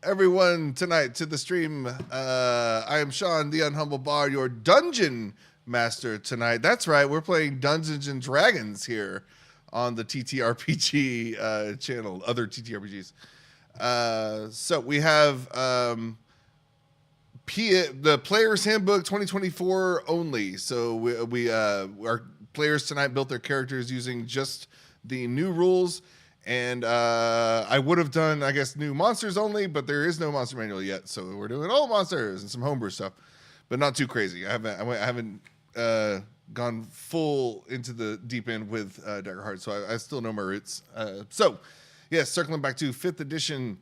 everyone tonight to the stream. I am Sean, the Unhumble Bar, your dungeon master tonight. That's right, we're playing Dungeons and Dragons here on the TTRPG channel, other TTRPGs. So we have the Player's Handbook 2024 only. So we our players tonight built their characters using just the new rules. And I would have done, I guess, new monsters only, but there is no monster manual yet, so we're doing old monsters and some homebrew stuff, but not too crazy. I haven't gone full into the deep end with Dagger Heart, so I still know my roots. So, yes, circling back to 5th edition,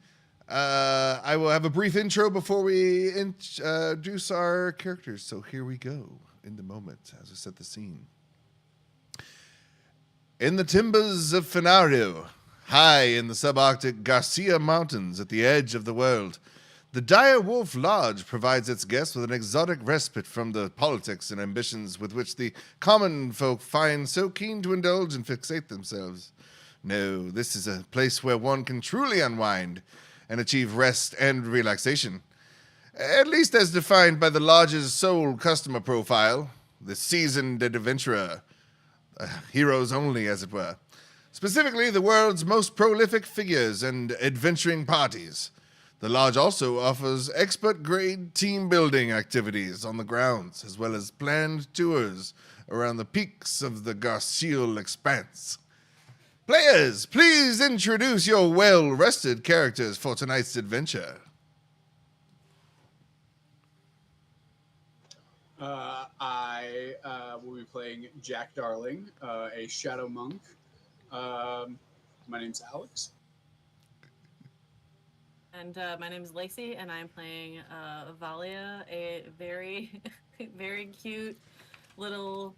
I will have a brief intro before we introduce our characters. So here we go in the moment as I set the scene. In the timbers of Fenario, high in the subarctic Garcia Mountains at the edge of the world, the Dire Wolf Lodge provides its guests with an exotic respite from the politics and ambitions with which the common folk find so keen to indulge and fixate themselves. No, this is a place where one can truly unwind and achieve rest and relaxation, at least as defined by the lodge's sole customer profile, the seasoned adventurer, heroes only, as it were. Specifically, the world's most prolific figures and adventuring parties. The lodge also offers expert-grade team-building activities on the grounds, as well as planned tours around the peaks of the Garcial Expanse. Players, please introduce your well-rested characters for tonight's adventure. I will be playing Jaq Dharling, a shadow monk. My name's Alex. And my name is Lacee, and I'm playing Vallia, a very, very cute little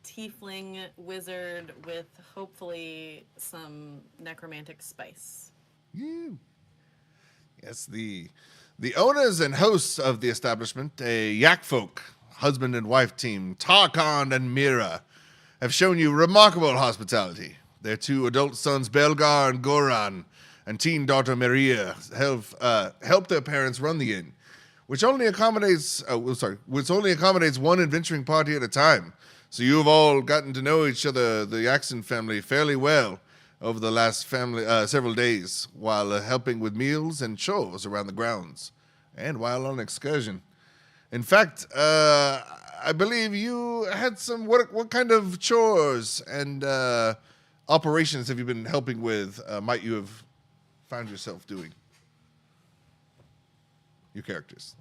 tiefling wizard with hopefully some necromantic spice. Yeah. Yes, the owners and hosts of the establishment, a yak folk husband and wife team, Tarkon and Mira, have shown you remarkable hospitality. Their 2 adult sons, Belgar and Goran, and teen daughter Maria have helped their parents run the inn, which only accommodates one adventuring party at a time. So you have all gotten to know each other, the Jackson family, fairly well over the last several days, while helping with meals and chores around the grounds, and while on excursion. In fact, I believe you had some. What kind of chores and operations have you been helping with? Might you have found yourself doing? Your characters.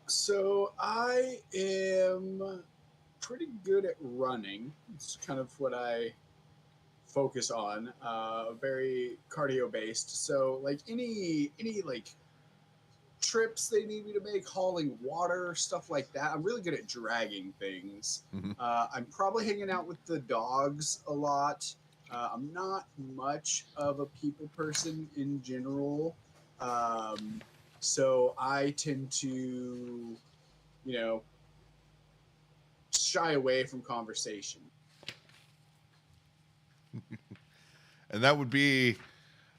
So I am pretty good at running. It's kind of what I focus on. Very cardio based. So like any like trips they need me to make, hauling water, stuff like that. I'm really good at dragging things. Mm-hmm. I'm probably hanging out with the dogs a lot. I'm not much of a people person in general. So I tend to, shy away from conversation. And that would be,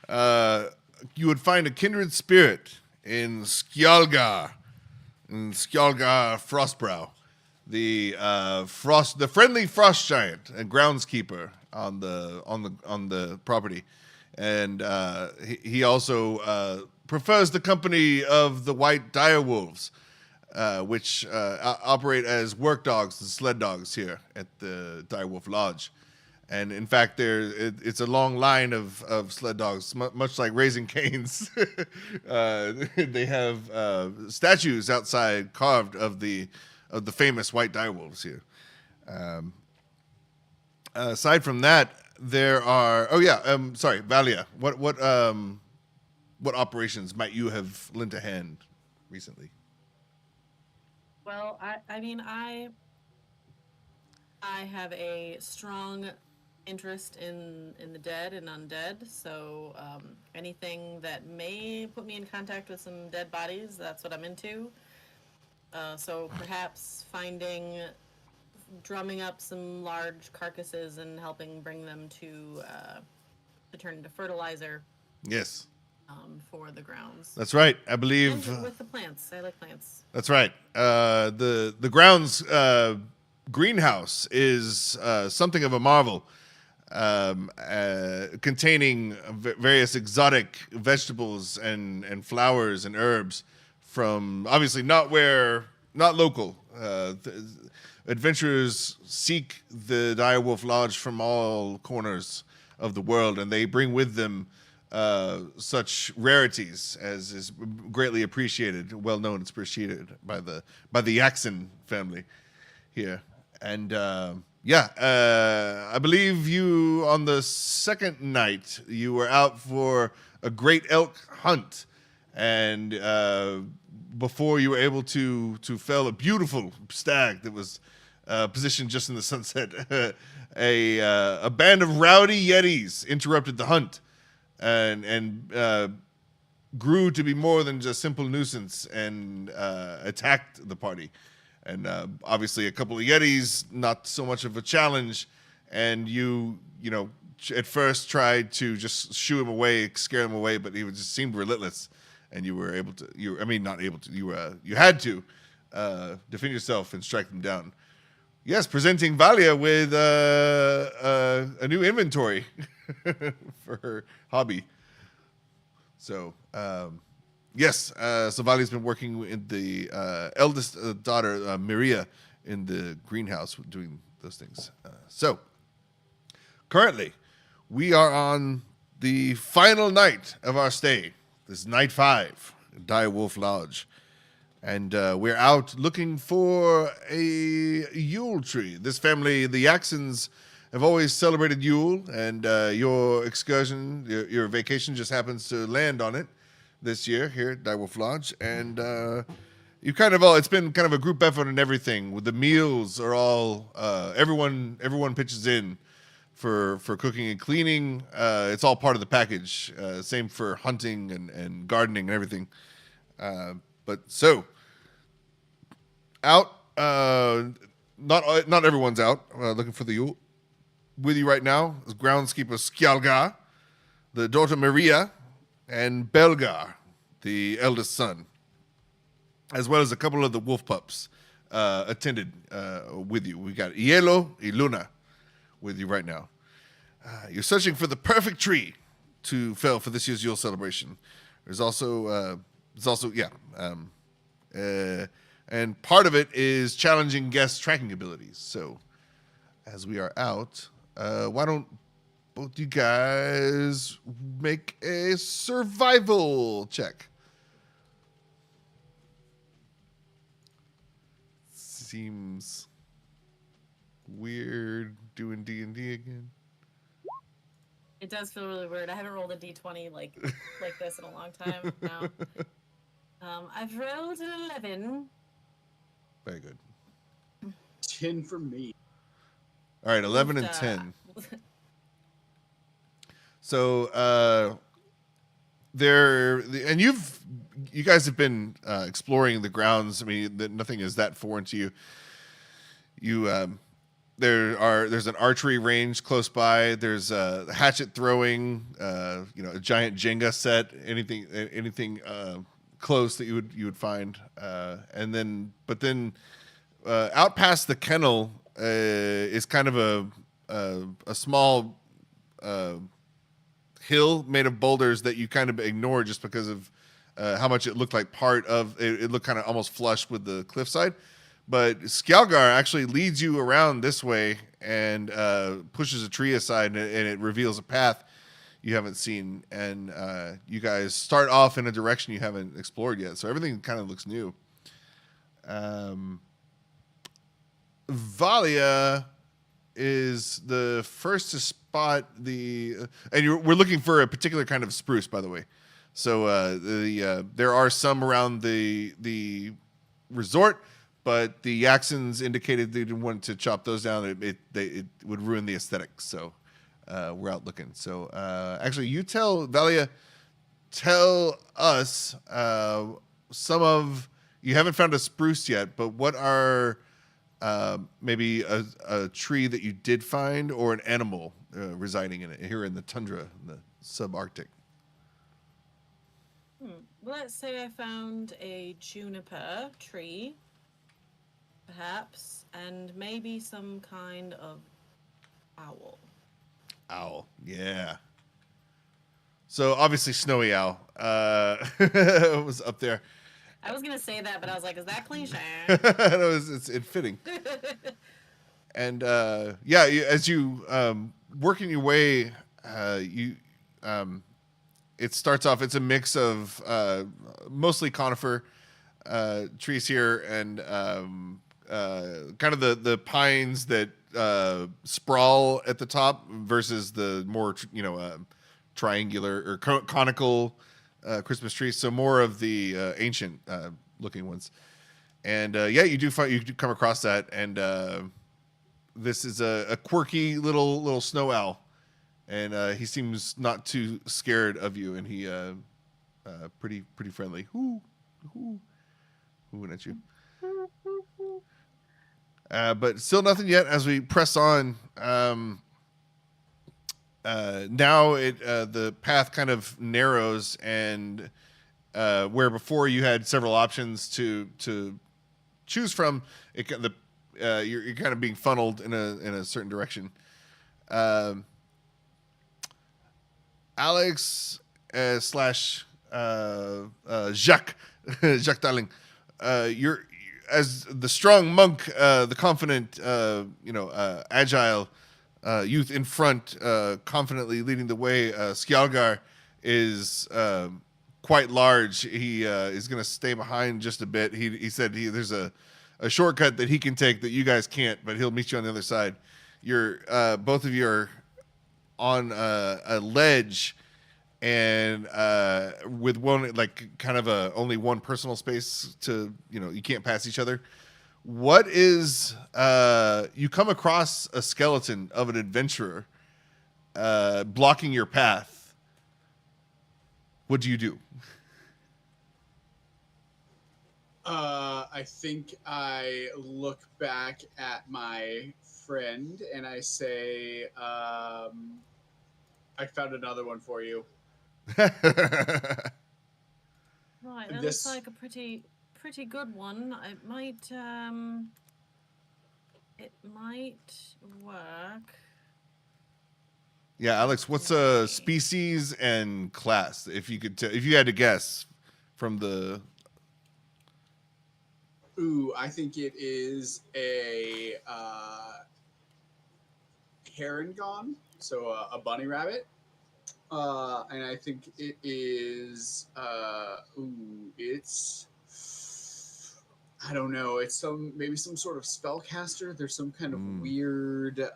you would find a kindred spirit in Skjalgar Frostbrow, the friendly frost giant and groundskeeper on the property, and he also prefers the company of the white dire wolves, which operate as work dogs and sled dogs here at the Dire Wolf Lodge. And in fact, it's a long line of sled dogs, much like Raising Cane's. They have statues outside carved of the famous white direwolves here. Aside from that, there are. Oh yeah, sorry, Vallia. What operations might you have lent a hand recently? Well, I have a strong interest in the dead and undead, so anything that may put me in contact with some dead bodies, that's what I'm into. So perhaps drumming up some large carcasses and helping bring them to turn into fertilizer. Yes. for the grounds. That's right. I believe. And with the plants. I like plants. That's right. The grounds greenhouse is something of a marvel, containing various exotic vegetables and flowers and herbs from obviously not local. Adventurers seek the Direwolf Lodge from all corners of the world, and they bring with them such rarities as is greatly appreciated. Well known, it's appreciated by the Yaxon family here. And I believe you on the second night you were out for a great elk hunt, and before you were able to fell a beautiful stag that was positioned just in the sunset, a band of rowdy yetis interrupted the hunt and grew to be more than just simple nuisance and attacked the party. And obviously a couple of yetis, not so much of a challenge, and you at first tried to just shoo him away, scare him away, but he just seemed relentless, and you were able to. You had to defend yourself and strike them down. Yes, presenting Vallia with a new inventory for her hobby. So, yes, so Vallia's been working with the eldest daughter, Maria, in the greenhouse doing those things. So, currently, we are on the final night of our stay. This is night 5, Direwolf Lodge. And we're out looking for a Yule tree. This family, the Yaxons, have always celebrated Yule, and your excursion, your vacation just happens to land on it this year here at Direwolf Lodge. And it's been kind of a group effort and everything. With the meals are all, everyone pitches in for cooking and cleaning. It's all part of the package. Same for hunting and gardening and everything. But so out, not everyone's out looking for the Yule. With you right now is groundskeeper Skjalgar, the daughter Maria, and Belgar, the eldest son, as well as a couple of the wolf pups attended with you. We got Hielo y Luna with you right now. You're searching for the perfect tree to fell for this year's Yule celebration. There's also and part of it is challenging guest tracking abilities. So, as we are out, why don't both you guys make a survival check? Seems weird doing D&D again. It does feel really weird. I haven't rolled a d20 like this in a long time now. I've rolled an 11. Very good. 10 for me. All right, 11 and 10. So you guys have been exploring the grounds. I mean, nothing is that foreign to you. There's an archery range close by. There's hatchet throwing. A giant Jenga set. Anything close that you would find. And then out past the kennel is kind of a small hill made of boulders that you kind of ignore just because of how much it looked like part of it. It looked kind of almost flush with the cliffside. But Skjalgar actually leads you around this way and pushes a tree aside, and it reveals a path you haven't seen. And you guys start off in a direction you haven't explored yet, so everything kind of looks new. Vallia is the first to spot we're looking for a particular kind of spruce, by the way. So there are some around the resort, but the Yaxons indicated they didn't want to chop those down. It would ruin the aesthetics. So we're out looking. So actually, you tell us you haven't found a spruce yet, but what are maybe a tree that you did find or an animal residing in it here in the tundra, in the subarctic? Well, let's say I found a juniper tree, perhaps, and maybe some kind of owl. Owl. Yeah. So obviously Snowy Owl was up there. I was gonna say that, but I was like, is that cliche? It's fitting. And yeah, as you working your way, you it starts off. It's a mix of mostly conifer trees here, and kind of the pines that sprawl at the top versus the more triangular or conical Christmas trees. So more of the ancient looking ones. And yeah, you do come across that, and this is a quirky little snow owl, and he seems not too scared of you, and he pretty friendly. Hooing at you. But still nothing yet. As we press on, now the path kind of narrows, and where before you had several options to choose from, you're kind of being funneled in a certain direction. Alex slash Jaq Jaq Dharling, you're as the strong monk, the confident, agile youth in front, confidently leading the way. Skjalgar is quite large. He is going to stay behind just a bit. He said there's a shortcut that he can take that you guys can't, but he'll meet you on the other side. You're both of you are on a ledge, and with one kind of only one personal space to you can't pass each other. What is you come across a skeleton of an adventurer blocking your path. What do you do? I think I look back at my friend and I say, I found another one for you. Right, that This- looks like a pretty good one. It might work. Yeah, Alex, what's a species and class? If you could, if you had to guess from the. Ooh, I think it is a herringon, so a bunny rabbit. And I think it is, it's, I don't know, it's maybe some sort of spellcaster. There's some kind of weird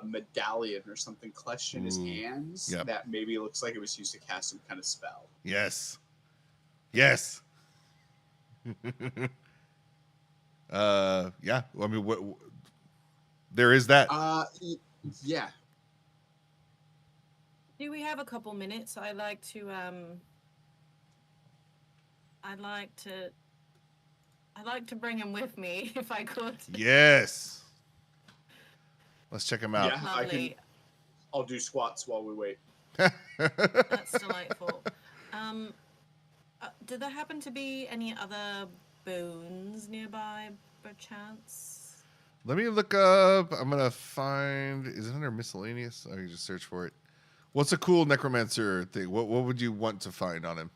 medallion or something clutched in his hands that maybe looks like it was used to cast some kind of spell. Yes. Yeah. I mean, what? There is that. Yeah. Do we have a couple minutes? I'd like to bring him with me if I could. Yes. Let's check him out. Yeah, Lovely. I'll do squats while we wait. That's delightful. Do there happen to be any other bones nearby, perchance? Let me look up. I'm gonna find. Is it under miscellaneous? I can just search for it. What's a cool necromancer thing? What would you want to find on him?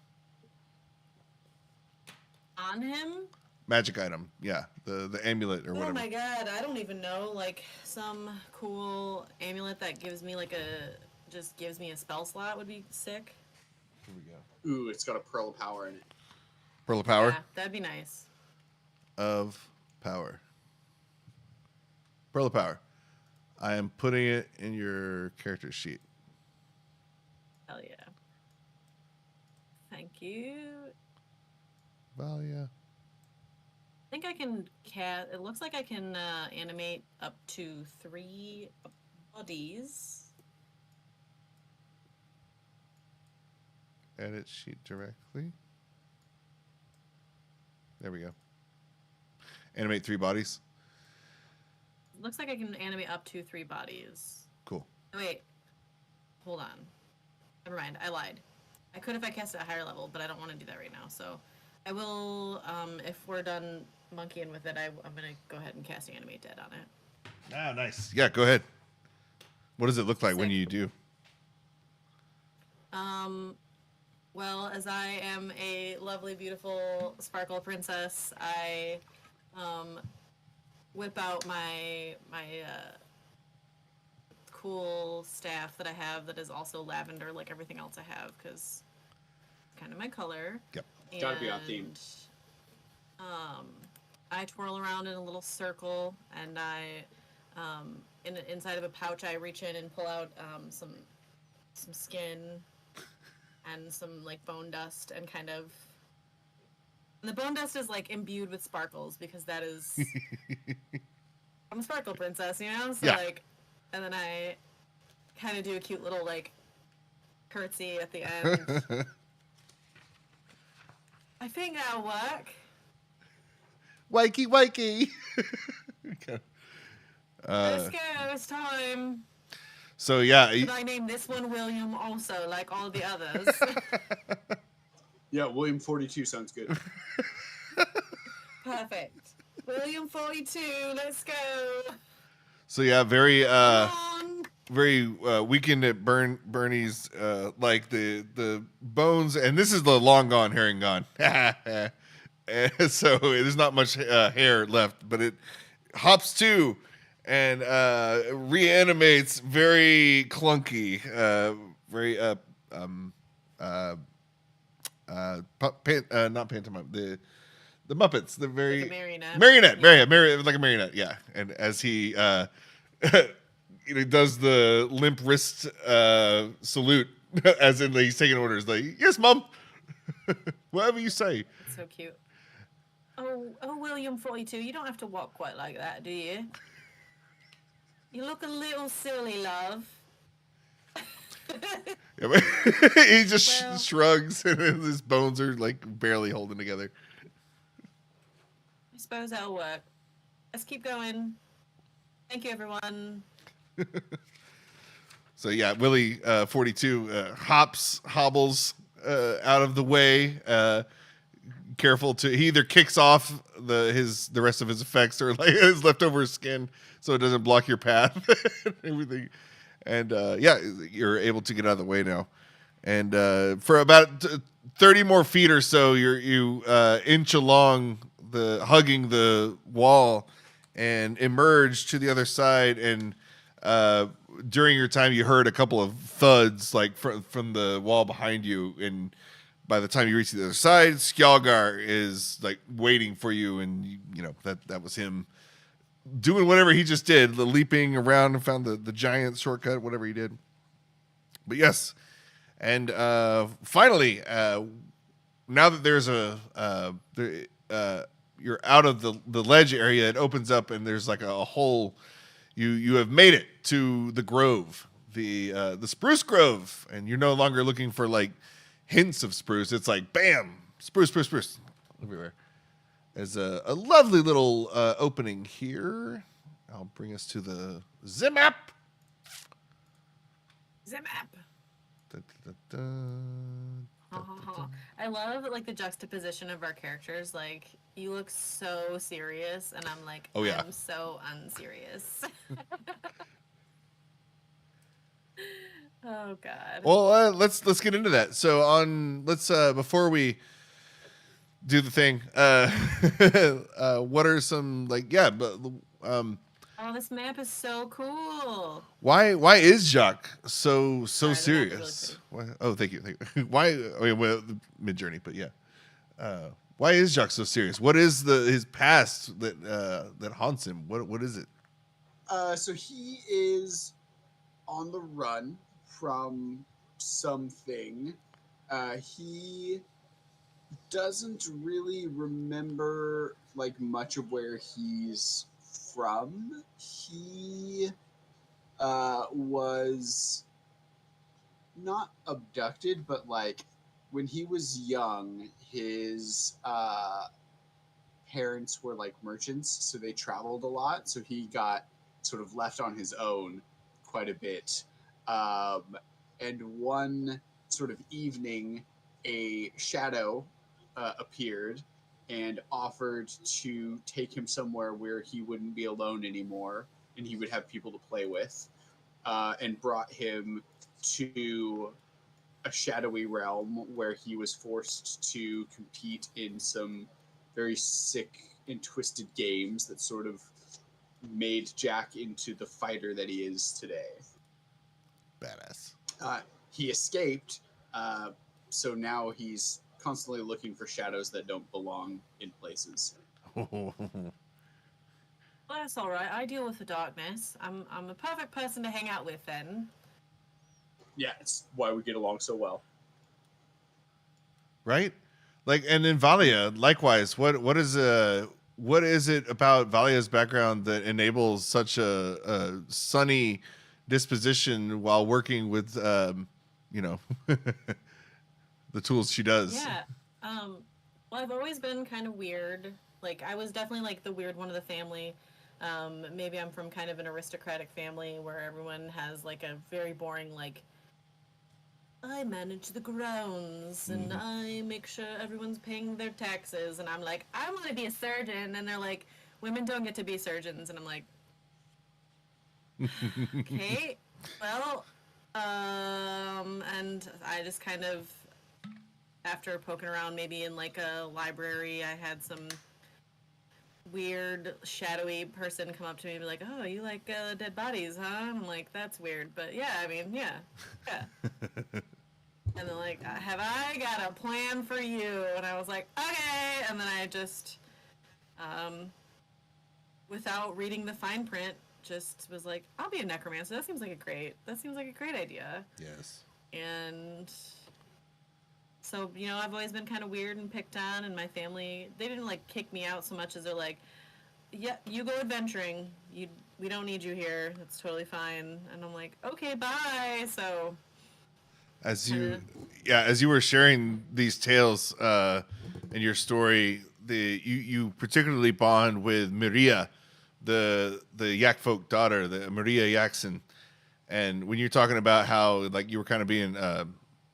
On him? Magic item. Yeah, the amulet or whatever. Oh my god, I don't even know. Like some cool amulet that gives me gives me a spell slot would be sick. Here we go. Ooh, it's got a pearl of power in it. Pearl of power. Yeah, that'd be nice. Of power. Pearl of power. I am putting it in your character sheet. Hell yeah. Thank you. Vallia. I think I can it looks like I can animate up to 3 bodies. Edit sheet directly. There we go. Animate 3 bodies. Looks like I can animate up to 3 bodies. Cool. Wait. Hold on. Never mind. I lied. I could if I cast it at a higher level, but I don't want to do that right now. So I will, if we're done monkeying with it, I'm going to go ahead and cast Animate Dead on it. Ah, nice. Yeah, go ahead. What does it look like when Sick. you do? Well, as I am a lovely, beautiful sparkle princess, I whip out my cool staff that I have that is also lavender, like everything else I have, because it's kind of my color. Yep. And, Gotta be on theme. I twirl around in a little circle, and I, inside of a pouch, I reach in and pull out some skin and some like bone dust, and kind of. And the bone dust is like imbued with sparkles because that is. I'm a sparkle princess, you know. So yeah. like, and then I kind of do a cute little like curtsy at the end. I think that'll work. Wakey, wakey. Okay. Let's go. It's time. So yeah. Should I name this one William also, like all the others? Yeah, William 42 sounds good. Perfect. William 42. Let's go. So yeah, very Come on. very Weekend at Bernie's, like the bones, and this is the long gone herring gone. And so there's not much hair left, but it hops too and reanimates very clunky, very not pantomime, the Muppets, the very Like a marionette. marionette, like a marionette, yeah. And as he does the limp wrist salute, as in he's taking orders, like, yes, mom, whatever you say. So cute. Oh, William 42, you don't have to walk quite like that, do you? You look a little silly, love. Yeah, but he just Well- shrugs, and his bones are like barely holding together. I suppose that'll work. Let's keep going. Thank you, everyone. So yeah, Willie 42 hobbles out of the way. Careful to, he either kicks off the rest of his effects, or like his leftover skin, so it doesn't block your path. And everything. And yeah, you're able to get out of the way now. And for about 30 more feet or so, you inch along hugging the wall and emerge to the other side. And during your time, you heard a couple of thuds like from the wall behind you. And by the time you reach the other side, Skjalgar is like waiting for you, and you know that was him doing whatever he just did, the leaping around and found the giant shortcut, whatever he did. But yes, and finally, now that there's you're out of the ledge area, it opens up, and there's like a hole. You have made it to the grove, the spruce grove, and you're no longer looking for like hints of spruce. It's like bam, spruce everywhere. There's a lovely little opening here. I'll bring us to the Zimap. Zimap. Da, da, da, da, da, da. I love like the juxtaposition of our characters. Like, you look so serious, and I'm like, Oh, yeah. I'm so unserious. Oh God. Well, let's get into that. So let's before we do the thing, what are some Oh, this map is so cool. why is Jaq so Sorry, the map is serious? Oh, thank you. Why? I mean, well, mid journey, but yeah. Why is Jaq so serious? What is his past that haunts him? What is it? So he is on the run from something. He doesn't really remember like much of where he's from. He was not abducted, but like when he was young, his parents were like merchants, so they traveled a lot. So he got sort of left on his own quite a bit. And one sort of evening, a shadow appeared and offered to take him somewhere where he wouldn't be alone anymore and he would have people to play with, and brought him to a shadowy realm where he was forced to compete in some very sick and twisted games that sort of made Jaq into the fighter that he is today. Badass. He escaped, so now he's constantly looking for shadows that don't belong in places. Well, that's all right. I deal with the darkness. I'm a perfect person to hang out with then. Yeah, it's why we get along so well. Right? Like, and in Vallia, likewise, what is it about Vallia's background that enables such a sunny disposition while working with you know the tools she does? Yeah. Well, I've always been kind of weird. Like, I was definitely like the weird one of the family. Maybe I'm from kind of an aristocratic family where everyone has like a very boring, like, I manage the grounds and I make sure everyone's paying their taxes. And I'm like, I want to be a surgeon. And they're like, women don't get to be surgeons. And I'm like, okay, well, and I just kind of, after poking around maybe in like a library, I had some weird shadowy person come up to me and be like, oh, you like dead bodies, huh? And I'm like, that's weird, but yeah, I mean, yeah. And they're like, have I got a plan for you? And I was like, okay. And then I just, without reading the fine print, just was like, I'll be a necromancer. That seems like a great idea. Yes. And so, you know, I've always been kind of weird and picked on, and my family, they didn't like kick me out so much as they're like, yeah, you go adventuring. We don't need you here. That's totally fine. And I'm like, okay, bye. So as you were sharing these tales in your story, you particularly bond with Maria, the Yak folk daughter, the Maria Jackson. And when you're talking about how like you were kind of being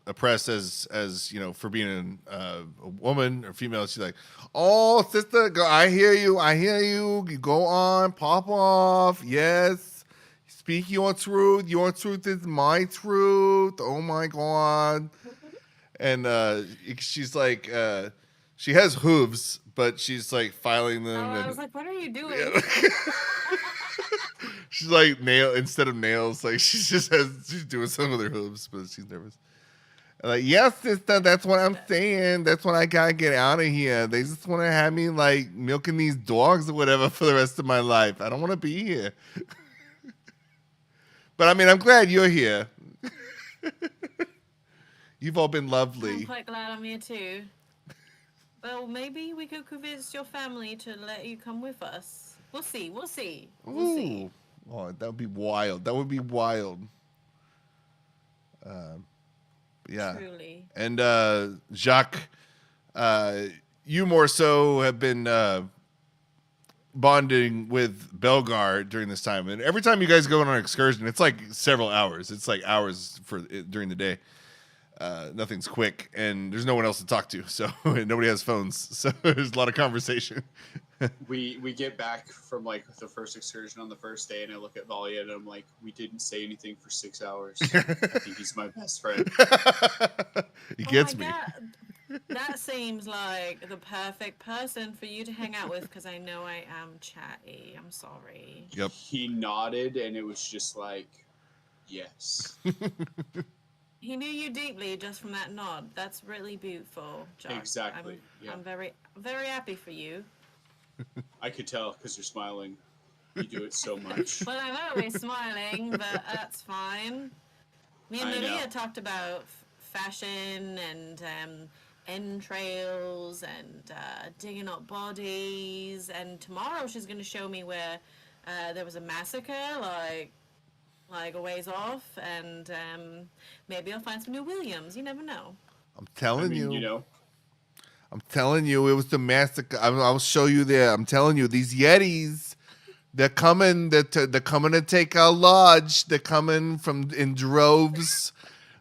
oppressed as you know, for being a woman or female, she's like, oh sister, go, I hear you, you go on, pop off, yes, speak your truth is my truth, oh my god. And she's like, she has hooves, but she's like filing them. I and was like, what are you doing? She's like instead of nails, like she's doing some of her hooves, but she's nervous. Like, yes, sister, that's what I'm saying. That's what I gotta get out of here. They just want to have me like milking these dogs or whatever for the rest of my life. I don't want to be here. But I mean, I'm glad you're here. You've all been lovely. I'm quite glad I'm here too. Well, maybe we could convince your family to let you come with us. We'll see. Ooh. Oh, that would be wild. Yeah. Truly. And Jaq, you more so have been bonding with Belgar during this time. And every time you guys go on an excursion, it's like several hours. It's like hours during the day. Nothing's quick, and there's no one else to talk to, so nobody has phones. So there's a lot of conversation. We get back from like the first excursion on the first day, and I look at Vallia and I'm like, we didn't say anything for 6 hours. I think he's my best friend. He gets me. God. That seems like the perfect person for you to hang out with, because I know I am chatty. I'm sorry. Yep. He nodded, and it was just like, yes. He knew you deeply just from that nod. That's really beautiful, Jaq. Exactly. I'm very, very happy for you. I could tell because you're smiling. You do it so much. Well, I'm always smiling, but that's fine. Me and I Maria know. talked about fashion and entrails and digging up bodies. And tomorrow she's going to show me where there was a massacre, like a ways off. And maybe I'll find some new Williams. You never know. I'm telling you. You know, I'm telling you, it was the massacre. I'll show you there. I'm telling you, these Yetis, they're coming. They're coming to take our lodge. They're coming in droves.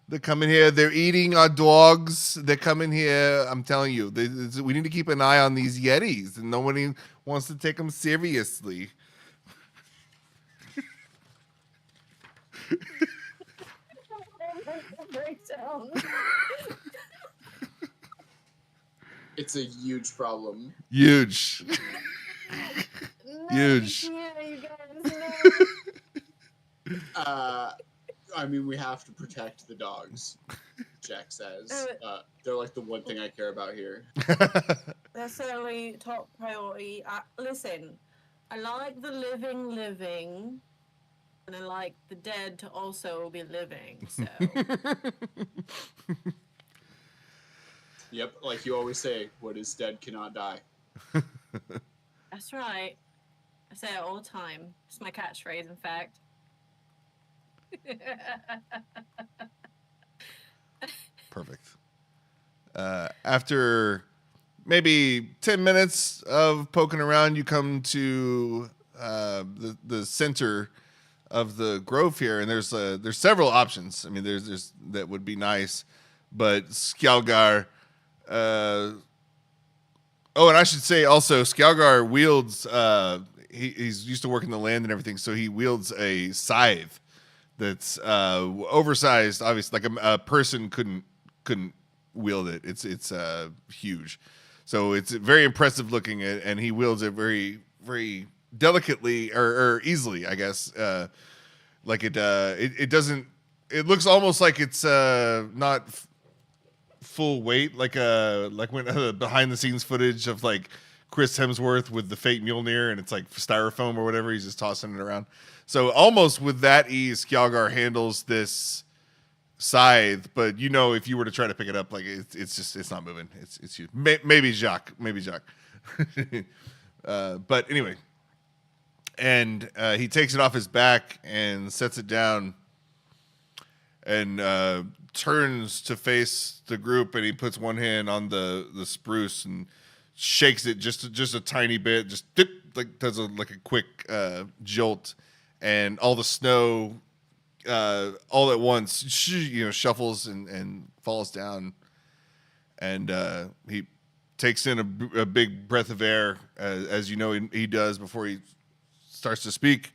They come in here. They're eating our dogs. They come in here. I'm telling you, we need to keep an eye on these Yetis, and nobody wants to take them seriously. Breakdown. It's a huge problem. Huge. No, Huge. you guys, no. I mean, we have to protect the dogs, Jaq says. They're like the one thing I care about here. That's certainly top priority. Listen, I like the living, and I like the dead to also be living. So Yep, like you always say, what is dead cannot die. that's right. I say it all the time. It's my catchphrase, in fact. Perfect. After maybe 10 minutes of poking around, you come to the center of the grove here, and there's several options. I mean, there's that would be nice, but Skjalgar. And I should say also, Skjalgar wields. He's used to working the land and everything, so he wields a scythe that's oversized. Obviously, like a person couldn't wield it. It's huge, so it's very impressive looking, and he wields it very very delicately or easily, I guess. Like it doesn't. It looks almost like it's not full weight, like when behind the scenes footage of like Chris Hemsworth with the fake Mjolnir, and it's like styrofoam or whatever. He's just tossing it around. So almost with that ease, Skjalgar handles this scythe. But if you were to try to pick it up, like it's not moving. It's huge. Maybe Jaq. But anyway, and he takes it off his back and sets it down, and turns to face the group, and he puts one hand on the spruce and shakes it just a tiny bit, just dip, like does a quick jolt, and all the snow all at once shuffles and falls down, and he takes in a big breath of air, as he does before he starts to speak.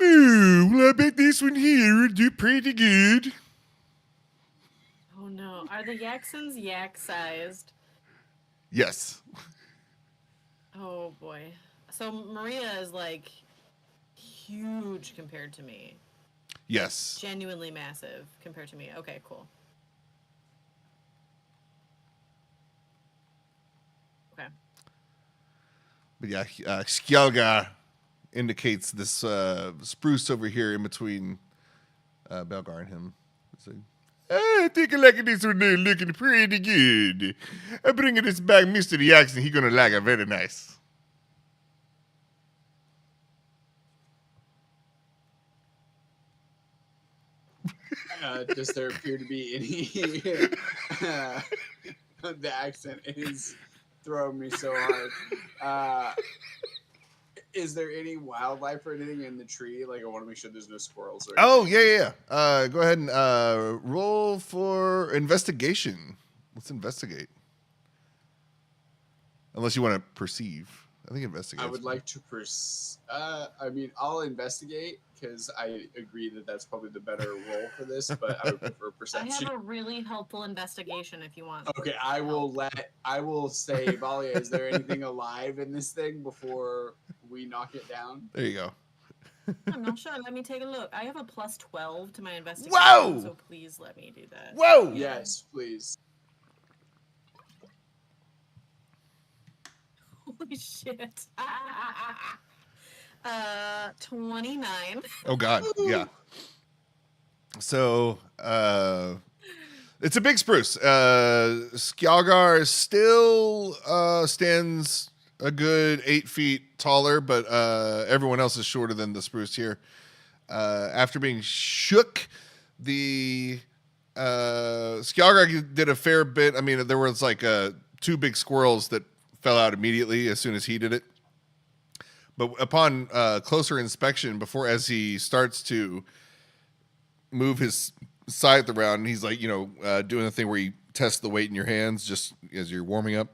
Oh, well, I bet this one here would do pretty good. oh no, are the Yaxons yak-sized? Yes. Oh boy. So Maria is like huge compared to me. Yes. Genuinely massive compared to me. Okay, cool. Okay. But yeah, Skjalgar indicates this spruce over here in between Belgar and him. It's like, I think I like this one there looking pretty good. I'm bringing this back, Mr. Jackson. He's gonna like it very nice. Does there appear to be any? The accent is throwing me so hard. Is there any wildlife or anything in the tree? Like, I want to make sure there's no squirrels or anything. Oh, yeah. Go ahead and roll for investigation. Let's investigate. Unless you want to perceive. I think investigate. I would like to I'll investigate, because I agree that that's probably the better role for this, but I would prefer I perception. have a really helpful investigation if you want. Okay, I will say, Vallia, is there anything alive in this thing before we knock it down? There you go. I'm not sure. Let me take a look. I have a plus 12 to my investigation. Whoa! So please let me do that. Whoa! Yes, please. Holy shit. 29. Oh God, yeah. So it's a big spruce. Skjalgar still stands a good 8 feet taller, but everyone else is shorter than the spruce here. After being shook, the Skjalgar did a fair bit. I mean, there was like 2 big squirrels that fell out immediately as soon as he did it. But upon closer inspection, as he starts to move his scythe around, and he's like, doing the thing where you test the weight in your hands just as you're warming up.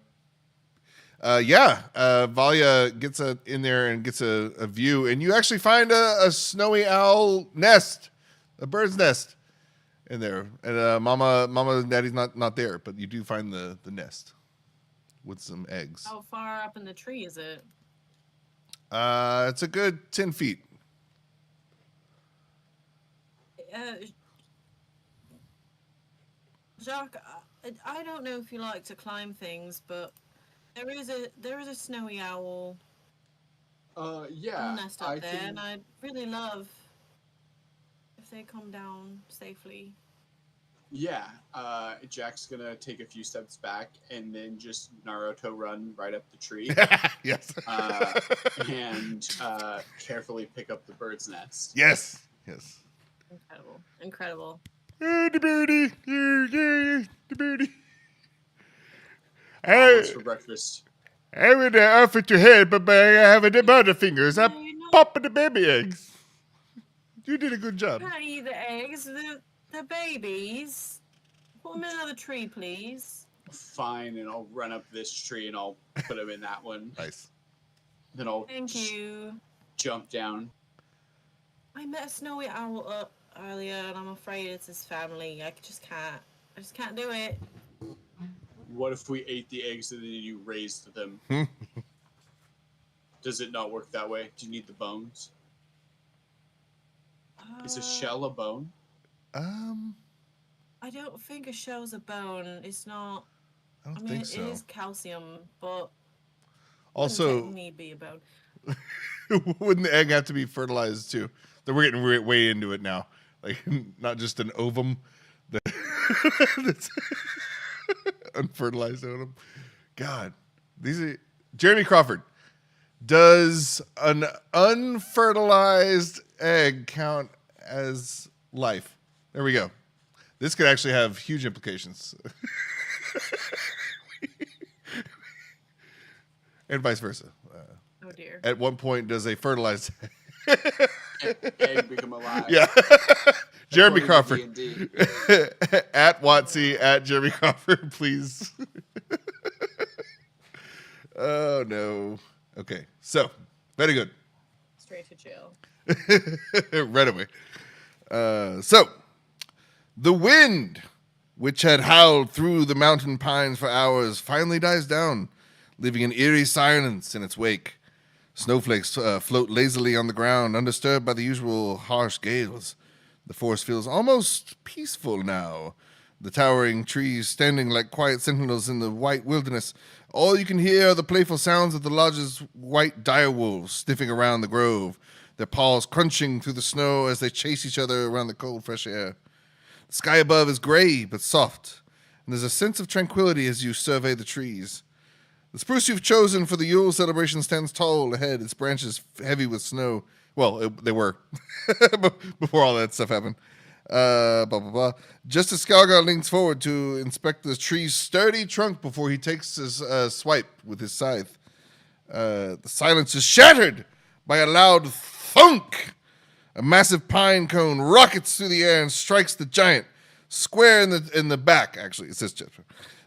Vallia gets in there and gets a view, and you actually find a snowy owl nest, a bird's nest in there. And Mama and Daddy's not there, but you do find the nest with some eggs. How far up in the tree is it? It's a good 10 feet. Jaq, I don't know if you like to climb things, but there is a snowy owl Yeah. nest up there, and I'd really love if they come down safely. Yeah. Jack's gonna take a few steps back and then just Naruto run right up the tree. Yes. And carefully pick up the bird's nest. Yes. Incredible. The birdie. The birdie. What's for breakfast? I would offer to help, but I have the butterfingers. I pop the baby eggs. You did a good job. Can't eat the eggs, the babies. Put them in another tree, please. Fine, and I'll run up this tree and I'll put them in that one. Nice. Then I'll Thank you. jump down. I met a snowy owl up earlier, and I'm afraid it's his family. I just can't do it. What if we ate the eggs and then you raised them? Does it not work that way? Do you need the bones? Is a shell a bone? I don't think a shell's a bone. It's not. I think it so. is calcium, but Also, it need be a bone. wouldn't the egg have to be fertilized too? We're getting way into it now. Like, not just an ovum that's unfertilized ovum. God, these are Jeremy Crawford. Does an unfertilized egg count as life? There we go. This could actually have huge implications. And vice versa. Oh dear. At one point, does a fertilized Egg become alive? Yeah. Jeremy Crawford. D&D. At Watsy, at Jeremy Crawford, please. Oh, no. Okay. So, very good. Straight to jail. Right away. So, the wind, which had howled through the mountain pines for hours, finally dies down, leaving an eerie silence in its wake. Snowflakes float lazily on the ground, undisturbed by the usual harsh gales. The forest feels almost peaceful now. The towering trees standing like quiet sentinels in the white wilderness. All you can hear are the playful sounds of the lodge's white direwolves sniffing around the grove, their paws crunching through the snow as they chase each other around the cold, fresh air. The sky above is gray but soft, and there's a sense of tranquility as you survey the trees. The spruce you've chosen for the Yule celebration stands tall ahead, its branches heavy with snow. Well, they were before all that stuff happened. Blah, blah, blah. Just as Skalgar leans forward to inspect the tree's sturdy trunk before he takes his swipe with his scythe, the silence is shattered by a loud thunk. A massive pine cone rockets through the air and strikes the giant square in the back. Actually, it says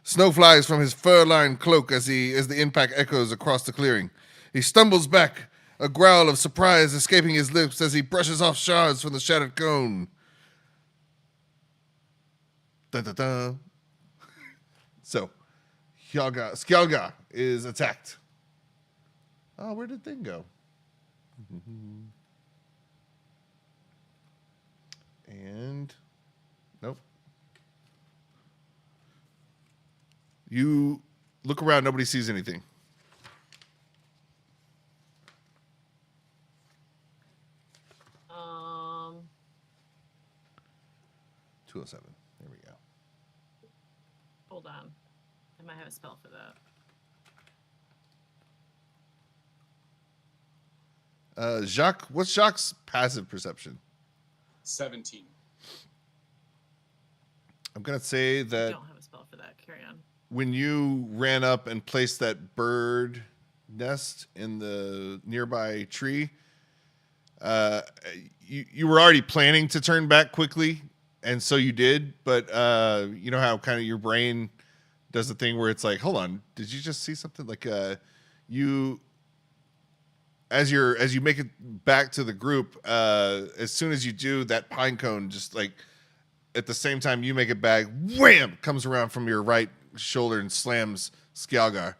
snow flies from his fur-lined cloak as the impact echoes across the clearing. He stumbles back, a growl of surprise escaping his lips as he brushes off shards from the shattered cone. Dun, dun, dun. So, Skjalga is attacked. Oh, where did thing go? And nope. You look around, nobody sees anything. Um 207. There we go. Hold on. I might have a spell for that. Jaq, what's Jacques' passive perception? 17. I'm gonna say I that don't have a spell for that. Carry on. when you ran up and placed that bird nest in the nearby tree, uh, you were already planning to turn back quickly, and so you did. But you know how kind of your brain does the thing where it's like, hold on, did you just see something? Like you as you make it back to the group, as soon as you do, that pine cone just like at the same time you make it back, wham, comes around from your right shoulder and slams Skjalgar.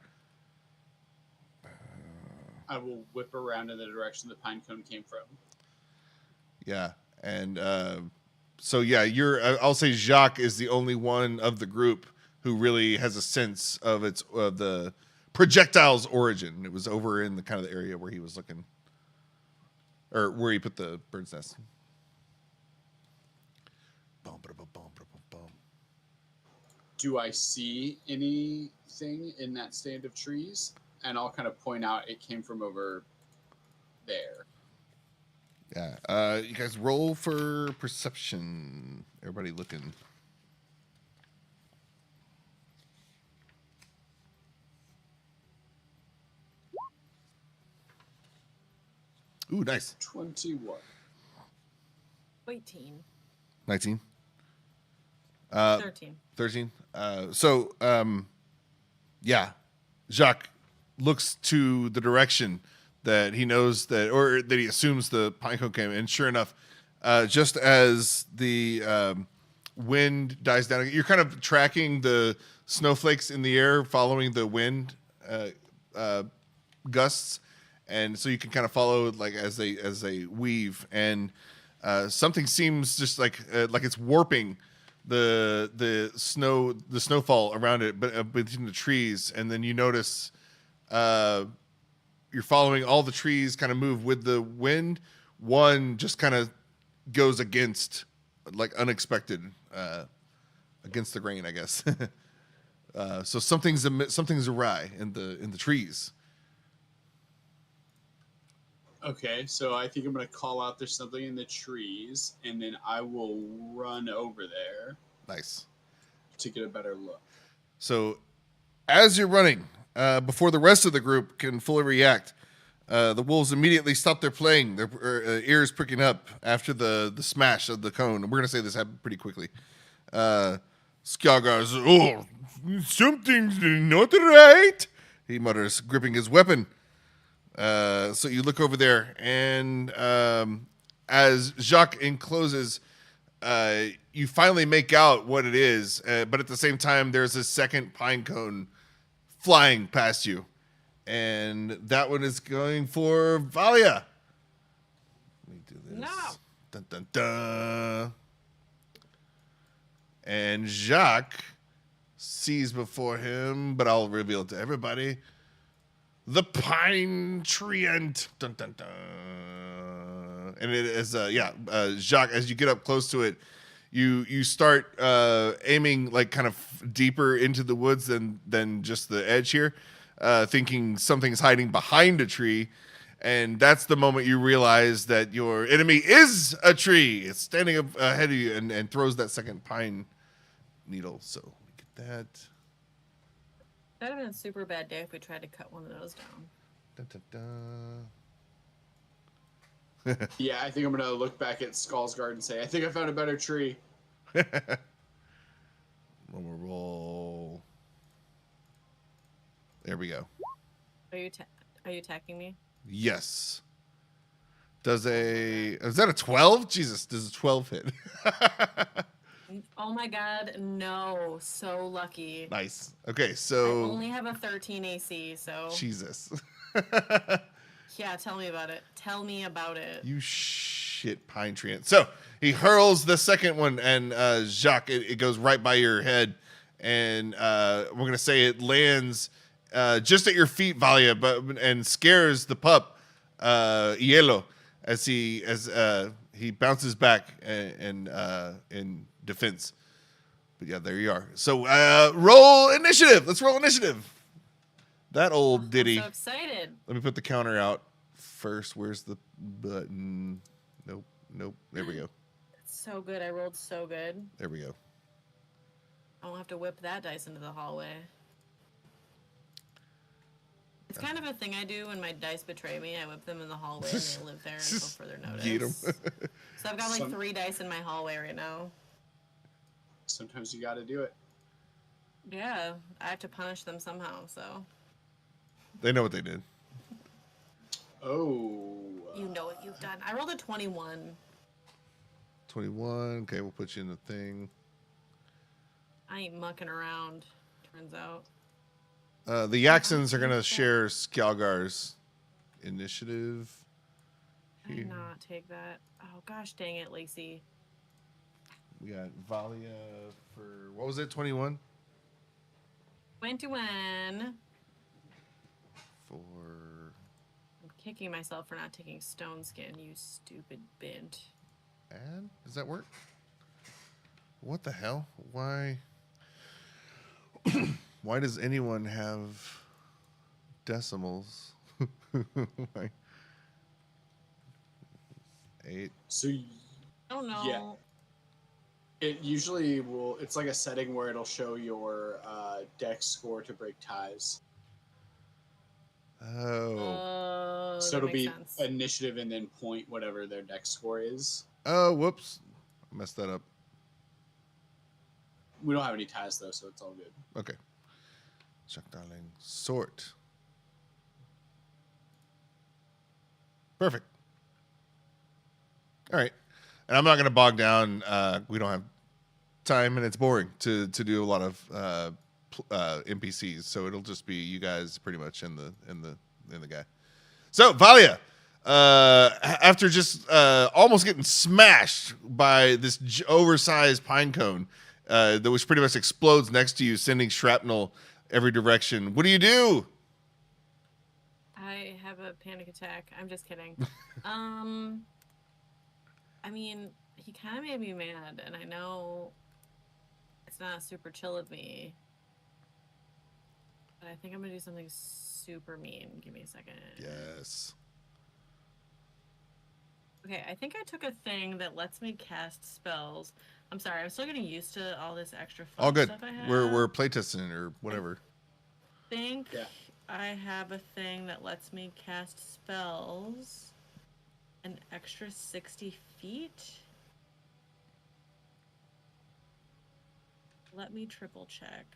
I will whip around in the direction the pine cone came from. Yeah, and so yeah, I'll say Jaq is the only one of the group who really has a sense of the projectile's origin. It was over in the kind of the area where he was looking, or where he put the bird's nest. Do I see anything in that stand of trees? And I'll kind of point out it came from over there. Yeah. You guys roll for perception. Everybody looking. Ooh, nice. 21. 18. 19. 13. 13. Yeah, Jaq looks to the direction that he knows that, or that he assumes the pinecone came, and sure enough, just as the wind dies down, you're kind of tracking the snowflakes in the air, following the wind gusts, and so you can kind of follow like as they weave, and something seems just like it's warping the snowfall around it, but between the trees, and then you notice you're following all the trees kind of move with the wind. One just kind of goes against, like unexpected, against the grain, I guess. So something's awry in the trees. Okay, so I think I'm going to call out there's something in the trees, and then I will run over there. Nice. To get a better look. So as you're running, before the rest of the group can fully react, the wolves immediately stop their playing, their ears pricking up after the smash of the cone. And we're going to say this happened pretty quickly. Skjalgar says, "Oh, something's not right," he mutters, gripping his weapon. So you look over there, and as Jaq encloses, you finally make out what it is, but at the same time, there's a second pine cone flying past you, and that one is going for Vallia. Let me do this. No. Dun, dun, dun. And Jaq sees before him, but I'll reveal it to everybody. The treant. Dun, dun, dun. And it is, Jaq, as you get up close to it, you start aiming like kind of deeper into the woods than just the edge here, thinking something's hiding behind a tree. And that's the moment you realize that your enemy is a tree. It's standing up ahead of you and throws that second pine needle. So let me get that. That would have been a super bad day if we tried to cut one of those down. Dun, dun, dun. Yeah, I think I'm going to look back at Skjalgar and say, I think I found a better tree. One more roll. There we go. Are you attacking me? Yes. Is that a 12? Jesus, does a 12 hit? Oh my god, no. So lucky. Nice. Okay, I so only have a 13 AC, so... Jesus. Yeah, tell me about it. Tell me about it. You shit pine treant. So he hurls the second one, and Jaq, it goes right by your head, and we're gonna say it lands just at your feet, Vallia, and scares the pup, Hielo, as he bounces back and in defense. But yeah, there you are. So roll initiative. Let's roll initiative. That old ditty. I'm so excited. Let me put the counter out first. Where's the button? Nope. There we go. It's so good. I rolled so good. There we go. I won't have to whip that dice into the hallway. It's kind of a thing I do when my dice betray me. I whip them in the hallway and they live there until further Yeet 'em. notice. So I've got like Some- 3 dice in my hallway right now. Sometimes you got to do it. Yeah, I have to punish them somehow, so. They know what they did. Oh. You know what you've done. I rolled a 21. 21. Okay, we'll put you in the thing. I ain't mucking around, turns out. The Yaxons are going to share Skjalgar's initiative. I did not take that. Oh, gosh dang it, Lacey. We got Vallia for, what was it, 21? 21. For, I'm kicking myself for not taking stone skin, you stupid bint. and does that work? What the hell? Why? Why does anyone have decimals? Why? 8. So I don't know. Yeah. It usually will. It's like a setting where it'll show your dex score to break ties. Oh. So That it'll makes be sense. initiative and then point whatever their dex score is. Oh, whoops. Messed that up. We don't have any ties though, so it's all good. Okay. Jaq Dharling. Sort. Perfect. All right. And I'm not going to bog down. We don't have time, and it's boring to do a lot of NPCs. So it'll just be you guys pretty much in the guy. So Vallia, after just almost getting smashed by this oversized pine cone, that which pretty much explodes next to you, sending shrapnel every direction. What do you do? I have a panic attack. I'm just kidding. I mean, he kind of made me mad, and I know it's not super chill of me, but I think I'm gonna do something super mean. Give me a second. Yes. Okay, I think I took a thing that lets me cast spells. I'm sorry, I'm still getting used to all this extra fun All good. stuff I have. We're playtesting or whatever. I think Yeah. I have a thing that lets me cast spells an extra 60 feet. Let me triple check.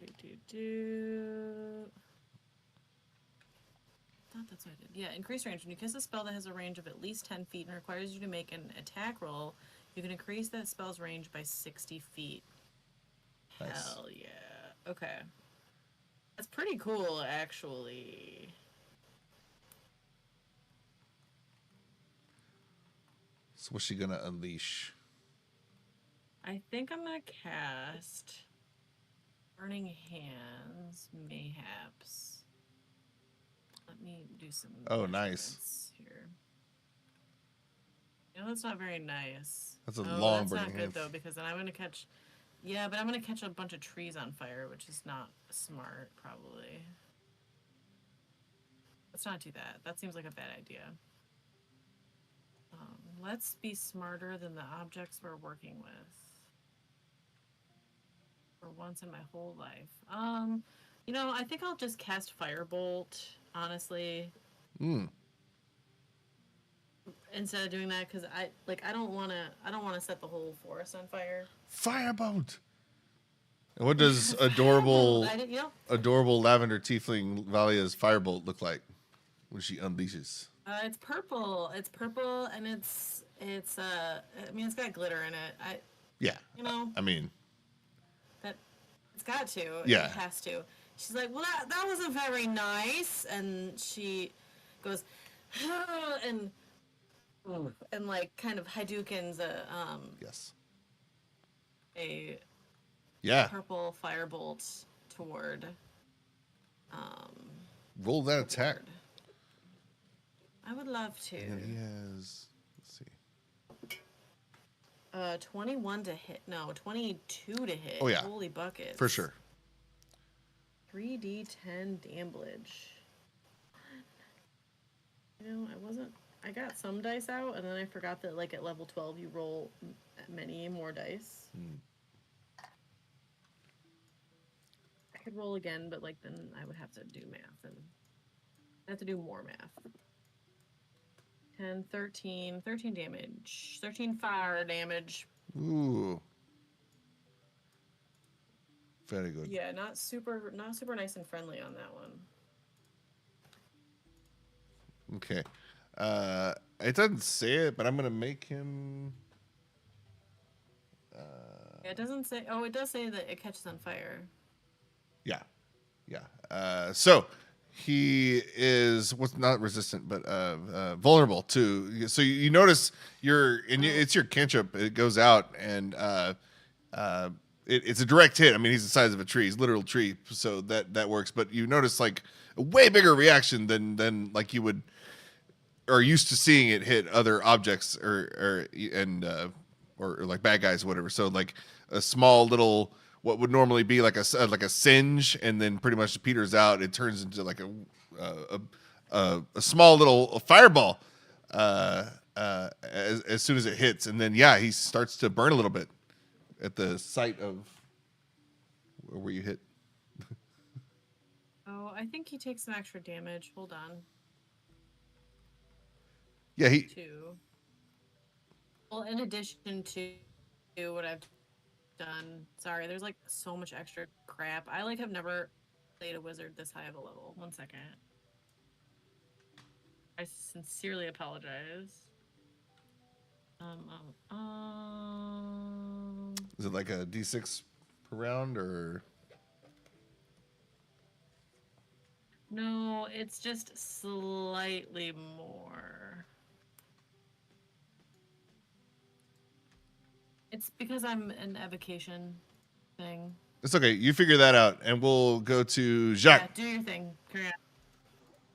I thought that's what I did. Yeah, increase range. When you cast a spell that has a range of at least 10 feet and requires you to make an attack roll, you can increase that spell's range by 60 feet. Nice. Hell yeah. Okay. That's pretty cool, actually. So what's she gonna unleash? I think I'm gonna cast Burning Hands, Mayhaps. Let me do some. Oh, nice. measurements here. You know, that's not very nice. That's a Oh, long that's not burning good hand. though, because then I'm gonna catch. Yeah, but I'm gonna catch a bunch of trees on fire, which is not smart, probably. Let's not do that. That seems like a bad idea. Let's be smarter than the objects we're working with. For once in my whole life. You know, I think I'll just cast Firebolt, honestly. Instead of doing that, because I don't wanna set the whole forest on fire. Firebolt. And what does adorable adorable lavender tiefling Vallia's firebolt look like when she unleashes? It's purple. It's purple, and it's I mean, it's got glitter in it. Yeah. You know, I mean, that it's got to. Yeah. It has to. She's like, well, that wasn't very nice, and she goes, and like kind of Hadoukens yes. a Yeah. purple firebolt toward Roll that attack. Lord. I would love to. And he has, let's see. 21 to hit. No, 22 to hit. Oh, yeah. Holy buckets. For sure. 3d10 damage. You know, I got some dice out, and then I forgot that, like, at level 12, you roll many more dice. I could roll again, but like then I would have to do math and I have to do more math. 10, 13 damage. 13 fire damage. Ooh. Very good. Yeah, not super nice and friendly on that one. Okay. It doesn't say it, but I'm gonna make him. Yeah, it doesn't say. Oh, it does say that it catches on fire. Yeah. So he is what's not resistant, but vulnerable to. So you notice it's your cantrip. It goes out and it's a direct hit. I mean, he's the size of a tree. He's a literal tree, so that works. But you notice like a way bigger reaction than like you would are used to seeing it hit other objects or like bad guys or whatever. So like a small little what would normally be like a singe, and then pretty much peters out. It turns into like a small little fireball as soon as it hits, and then he starts to burn a little bit at the site of where you hit. Oh, I think he takes some extra damage. Hold on. Yeah, he. 2. Well, in addition to what I've done, sorry, there's like so much extra crap. I like have never played a wizard this high of a level. 1 second. I sincerely apologize. Is it like a D6 per round or? No, it's just slightly more. It's because I'm an evocation thing. It's okay. You figure that out, and we'll go to Jaq. Yeah, do your thing.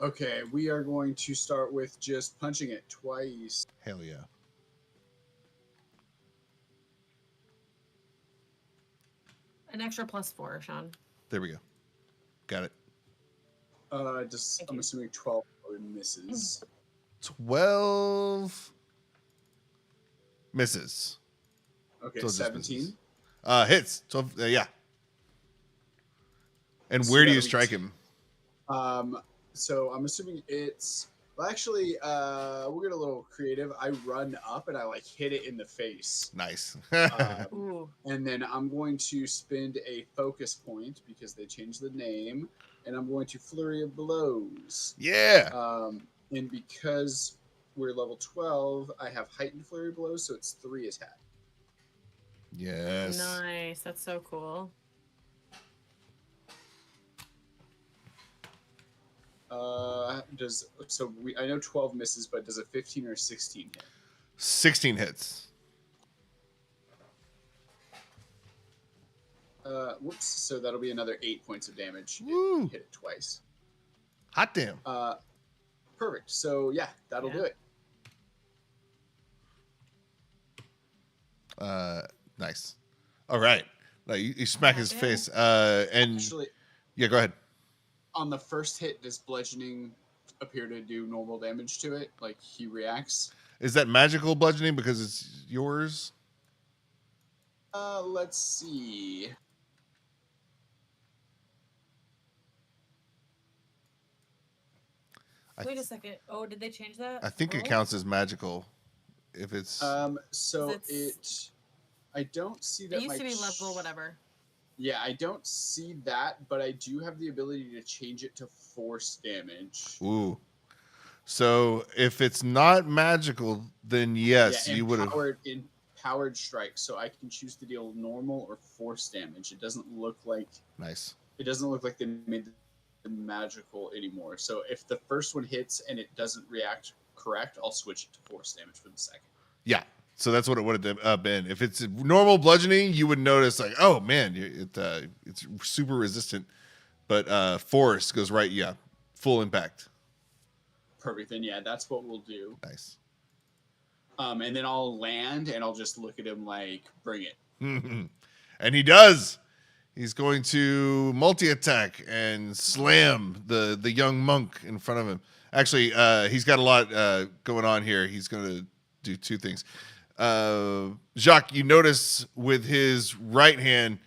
Okay, we are going to start with just punching it twice. Hell yeah. An extra +4, Sean. There we go. Got it. I'm assuming 12 misses. 12 misses. Okay, So 17. Hits. 12, yeah. And So where do you that'll be strike him? So I'm assuming it's. Well, actually, we'll get a little creative. I run up and I like hit it in the face. Nice. Ooh. And then I'm going to spend a focus point because they changed the name, and I'm going to flurry of blows. Yeah. And because we're level 12, I have heightened flurry of blows, so it's 3 attack. Yes. Nice. That's so cool. I know 12 misses, but does a 15 or 16 hit? 16 hits. Whoops. So that'll be another 8 points of damage. Woo. Hit it twice. Hot damn. Perfect. So yeah, that'll do it. Nice. All right. Like you smack his face. And Actually, yeah, go ahead. on the first hit, does bludgeoning appear to do normal damage to it? Like he reacts? Is that magical bludgeoning because it's yours? Let's see. Wait a second. Oh, did they change that? I think it counts as magical if it's. So It's- I don't see that. It used to be level whatever. Yeah, I don't see that, but I do have the ability to change it to force damage. Ooh. So if it's not magical, then yes, you would have. Empowered strike, so I can choose to deal normal or force damage. It doesn't look like Nice. It doesn't look like they made the magical anymore. So if the first one hits and it doesn't react correct, I'll switch it to force damage for the second. Yeah. So that's what it would have been. If it's normal bludgeoning, you would notice like, oh man, it's super resistant. But force goes right, full impact. Perfect. Then yeah, that's what we'll do. Nice. And then I'll land and I'll just look at him like, bring it. And he does. He's going to multi-attack and slam the young monk in front of him. Actually, he's got a lot going on here. He's going to do 2 things. Jaq, you notice with his right hand,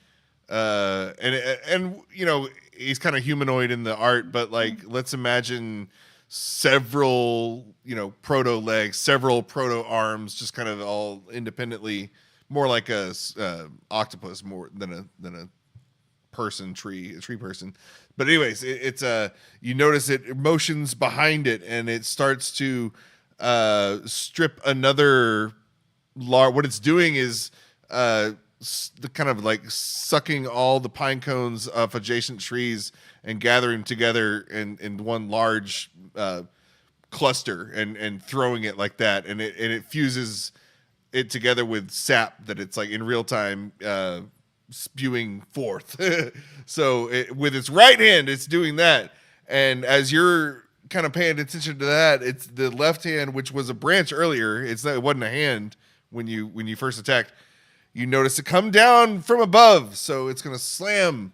And you know, he's kind of humanoid in the art, but like let's imagine several, you know, proto legs, several proto arms, just kind of all independently, more like a octopus more than a person, a tree person. But anyways, it's you notice it motions behind it, and it starts to strip another what it's doing is the kind of like sucking all the pine cones of adjacent trees and gathering together in one large cluster and throwing it like that, and it fuses it together with sap that it's like in real time spewing forth. So with its right hand, it's doing that, and as you're kind of paying attention to that, it's the left hand, which was a branch earlier. It wasn't a hand when you first attacked. You notice it come down from above, so it's gonna slam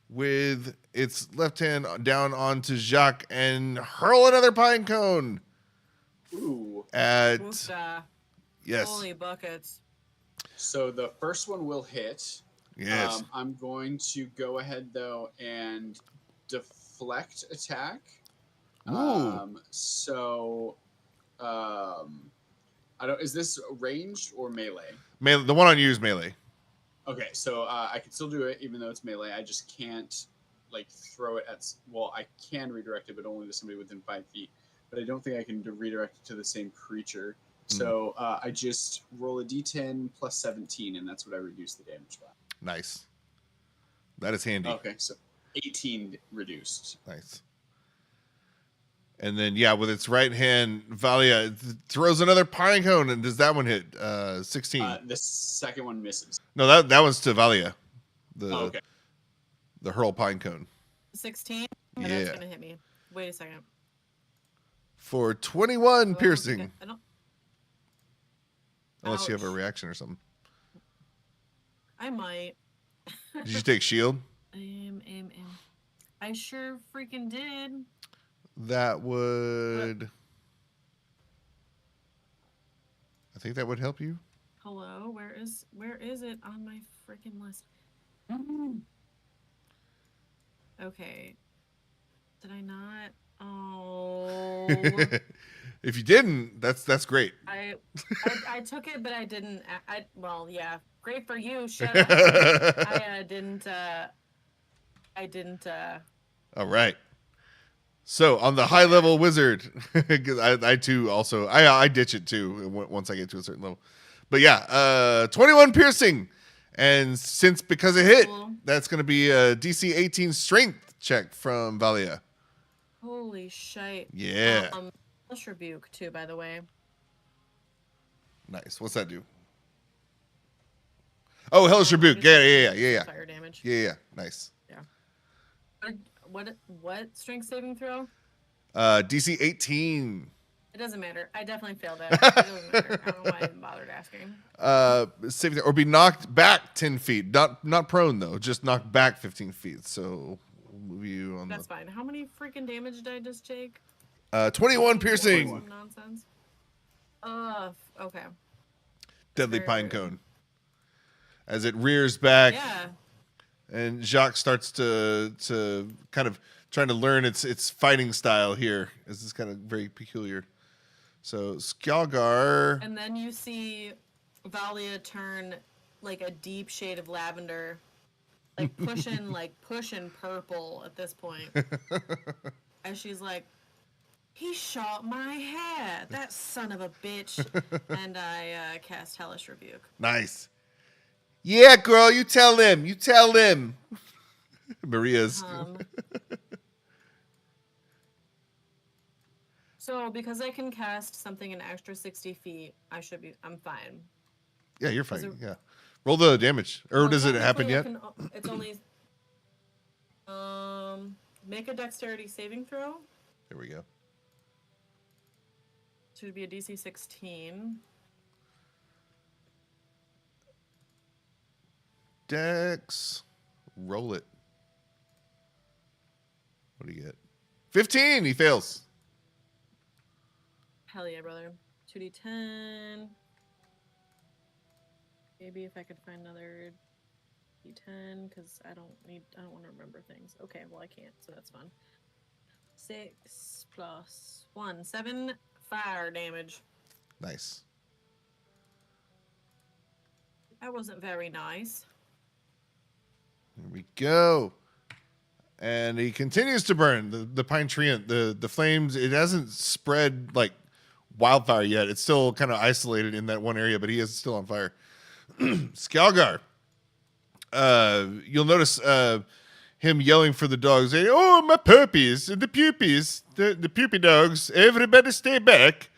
with its left hand down onto Jaq and hurl another pine cone. Ooh. At Woofda. yes. Holy buckets. So the first one will hit. Yes. I'm going to go ahead though and deflect attack. Ooh. I don't. Is this ranged or melee? Melee. The one on you is melee. Okay, so I can still do it even though it's melee. I just can't like throw it at. Well, I can redirect it, but only to somebody within 5 feet. But I don't think I can redirect it to the same creature. So I just roll a d10 plus 17, and that's what I reduce the damage by. Nice. That is handy. Okay, so 18 reduced. Nice. And then, yeah, with its right hand, Vallia throws another pine cone, and does that one hit? 16. The second one misses. No, that one's to Vallia. Okay. The hurl pine cone. 16? Yeah. That's going to hit me. Wait a second. For 21 piercing. I don't... Unless you have a Ouch. reaction or something. I might. Did you take shield? I sure freaking did. That would... I think that would help you. Hello? Where is it on my freaking list? Okay. Did I not? Oh. If you didn't, that's great. I took it, but I didn't. Well, yeah. Great for you. Shut up. I didn't. All right. So on the high level wizard, because I too also I ditch it too once I get to a certain level. But yeah, 21 piercing, and because it hit, that's going to be a DC 18 strength check from Vallia. Holy shite. Yeah. Hellish Rebuke too, by the way. Nice. What's that do? Oh, Hellish Rebuke. Yeah. Fire damage. Yeah. Nice. Yeah. What strength saving throw? DC 18. It doesn't matter. I definitely failed it. It doesn't matter. I don't know why I even bothered asking. Save or be knocked back 10 feet. Not prone though. Just knocked back 15 feet. So we'll move you on. That's fine. How many freaking damage did I just take? 21 piercing. Some nonsense. Okay. Deadly pine cone. As it rears back. Yeah. And Jaq starts to kind of trying to learn its fighting style here. This is kind of very peculiar. So Skjalgar. And then you see Vallia turn like a deep shade of lavender, like pushing purple at this point. And she's like, "He shot my hair, that son of a bitch." And I cast Hellish Rebuke. Nice. Yeah, girl, you tell him. Maria's. So because I can cast something an extra 60 feet, I'm fine. Yeah, you're fine. Yeah. Roll the damage. Or does it happen yet? It's only make a dexterity saving throw. There we go. Should be a DC 16. Dex. Roll it. What do you get? 15. He fails. Hell yeah, brother. 2d10. Maybe if I could find another D10 because I don't want to remember things. Okay, well I can't, so that's fun. 6 plus 1, 7 fire damage. Nice. That wasn't very nice. There we go. And he continues to burn the pine treant. The flames, it hasn't spread like wildfire yet. It's still kind of isolated in that one area, but he is still on fire. Skalgar. You'll notice him yelling for the dogs. Saying, "Oh, my puppies, the pupies, the puppy dogs, everybody stay back."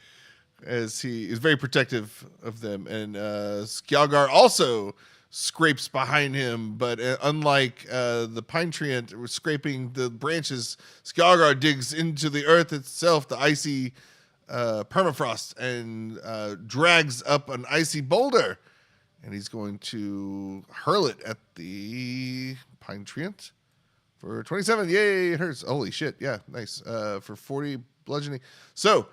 As he is very protective of them. And Skalgar also scrapes behind him, but unlike the pine treant scraping the branches, Skalgar digs into the earth itself, the icy permafrost, and drags up an icy boulder. And he's going to hurl it at the pine treant for 27. Yay, it hurts. Holy shit. Yeah, nice. For 40 bludgeoning. So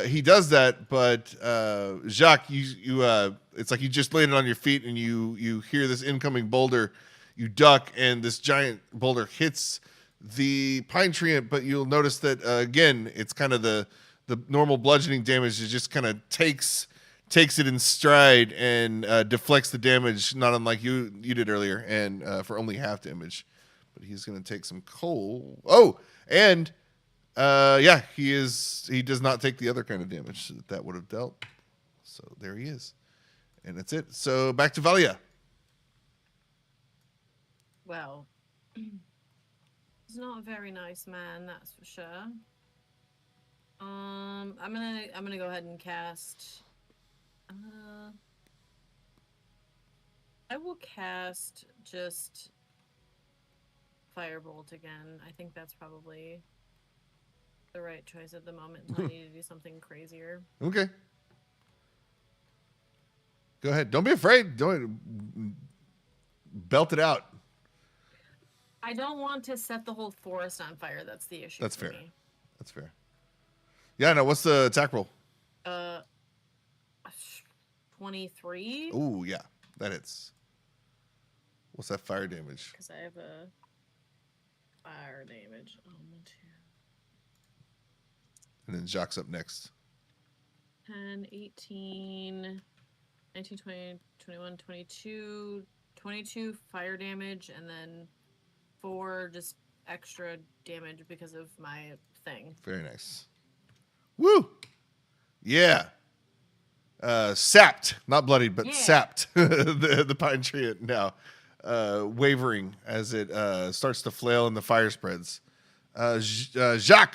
he does that, but Jaq, you it's like you just laid it on your feet and you hear this incoming boulder. You duck, and this giant boulder hits the pine treant, but you'll notice that, again, it's kind of the normal bludgeoning damage. It just kind of takes it in stride and deflects the damage, not unlike you did earlier, and for only half damage. But he's going to take some coal. Oh, and he does not take the other kind of damage that would have dealt. So there he is. And that's it. So back to Vallia. Well, he's not a very nice man, that's for sure. I'm gonna go ahead and cast. I will cast just Firebolt again. I think that's probably the right choice at the moment until I need to do something crazier. Okay. Go ahead. Don't be afraid. Don't belt it out. I don't want to set the whole forest on fire. That's the issue. That's for fair. me. That's fair. Yeah, no, what's the attack roll? 23. Oh, yeah. That hits. What's that fire damage? Because I have a fire damage. 1, 2. And then Jaq's up next. 10, 18, 19, 20, 21, 22, 22 fire damage, and then 4 just extra damage because of my thing. Very nice. Woo! Yeah. Sapped. Not bloodied, but sapped. the pine tree now. Wavering as it starts to flail and the fire spreads. Jaq.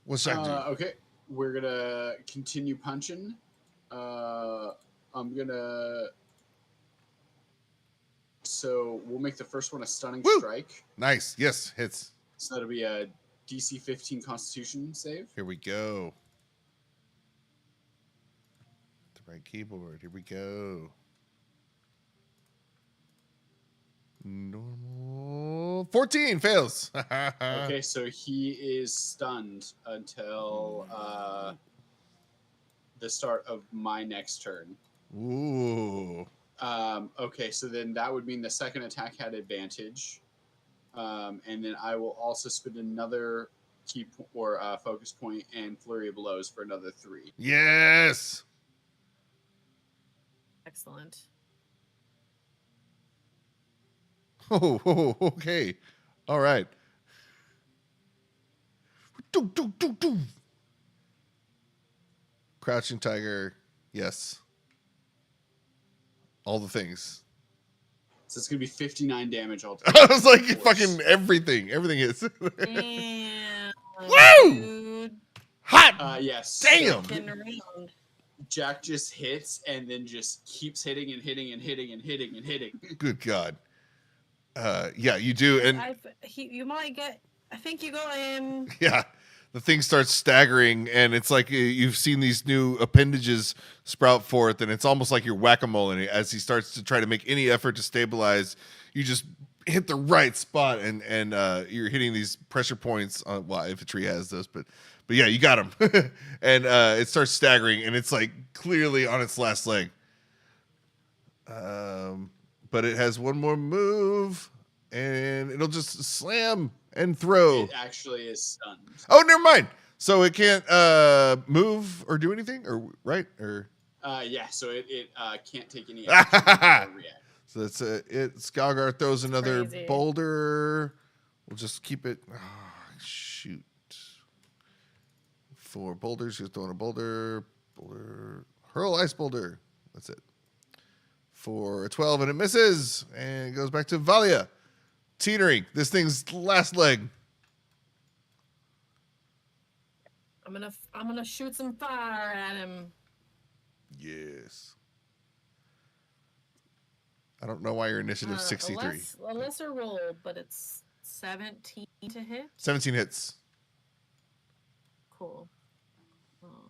What's Jaq do? Okay, we're gonna continue punching. I'm gonna. So we'll make the first one a stunning strike. Nice. Yes, hits. So that'll be a DC 15 Constitution save. Here we go. The right keyboard. Here we go. Normal. 14 fails. Okay, so he is stunned until the start of my next turn. Ooh. Okay, so then that would mean the second attack had advantage. And then I will also spend another focus point and flurry of blows for another 3. Yes. Excellent. Oh, okay. All right. Do, do, do, do. Crouching tiger. Yes. All the things. So it's going to be 59 damage altogether. I was like, fucking everything. Everything is. Damn. Woo! Dude. Hot. Yes. Damn. So Jaq just hits and then just keeps hitting and hitting and hitting and hitting and hitting. Good God. Yeah, you do. And you might get. I think you got him. yeah, the thing starts staggering, and it's like you've seen these new appendages sprout forth, and it's almost like you're whack-a-mole. And as he starts to try to make any effort to stabilize, you just hit the right spot, and you're hitting these pressure points. Well, if a tree has those, but yeah, you got him, and it starts staggering, and it's like clearly on its last leg. but it has one more move, and it'll just slam and throw. It actually is stunned. Oh, never mind. So it can't move or do anything, or right? Or Yeah, so it can't take any action or react. so that's it. Skalgar throws another crazy. boulder. We'll just keep it. Oh, shoot. 4 boulders. You're throwing a boulder. Boulder. Hurl ice boulder. That's it. For a 12, and it misses. And it goes back to Vallia. Teetering. This thing's last leg. I'm gonna shoot some fire at him. Yes. I don't know why your initiative's 63. A lesser roll, but it's 17 to hit. 17 hits. Cool.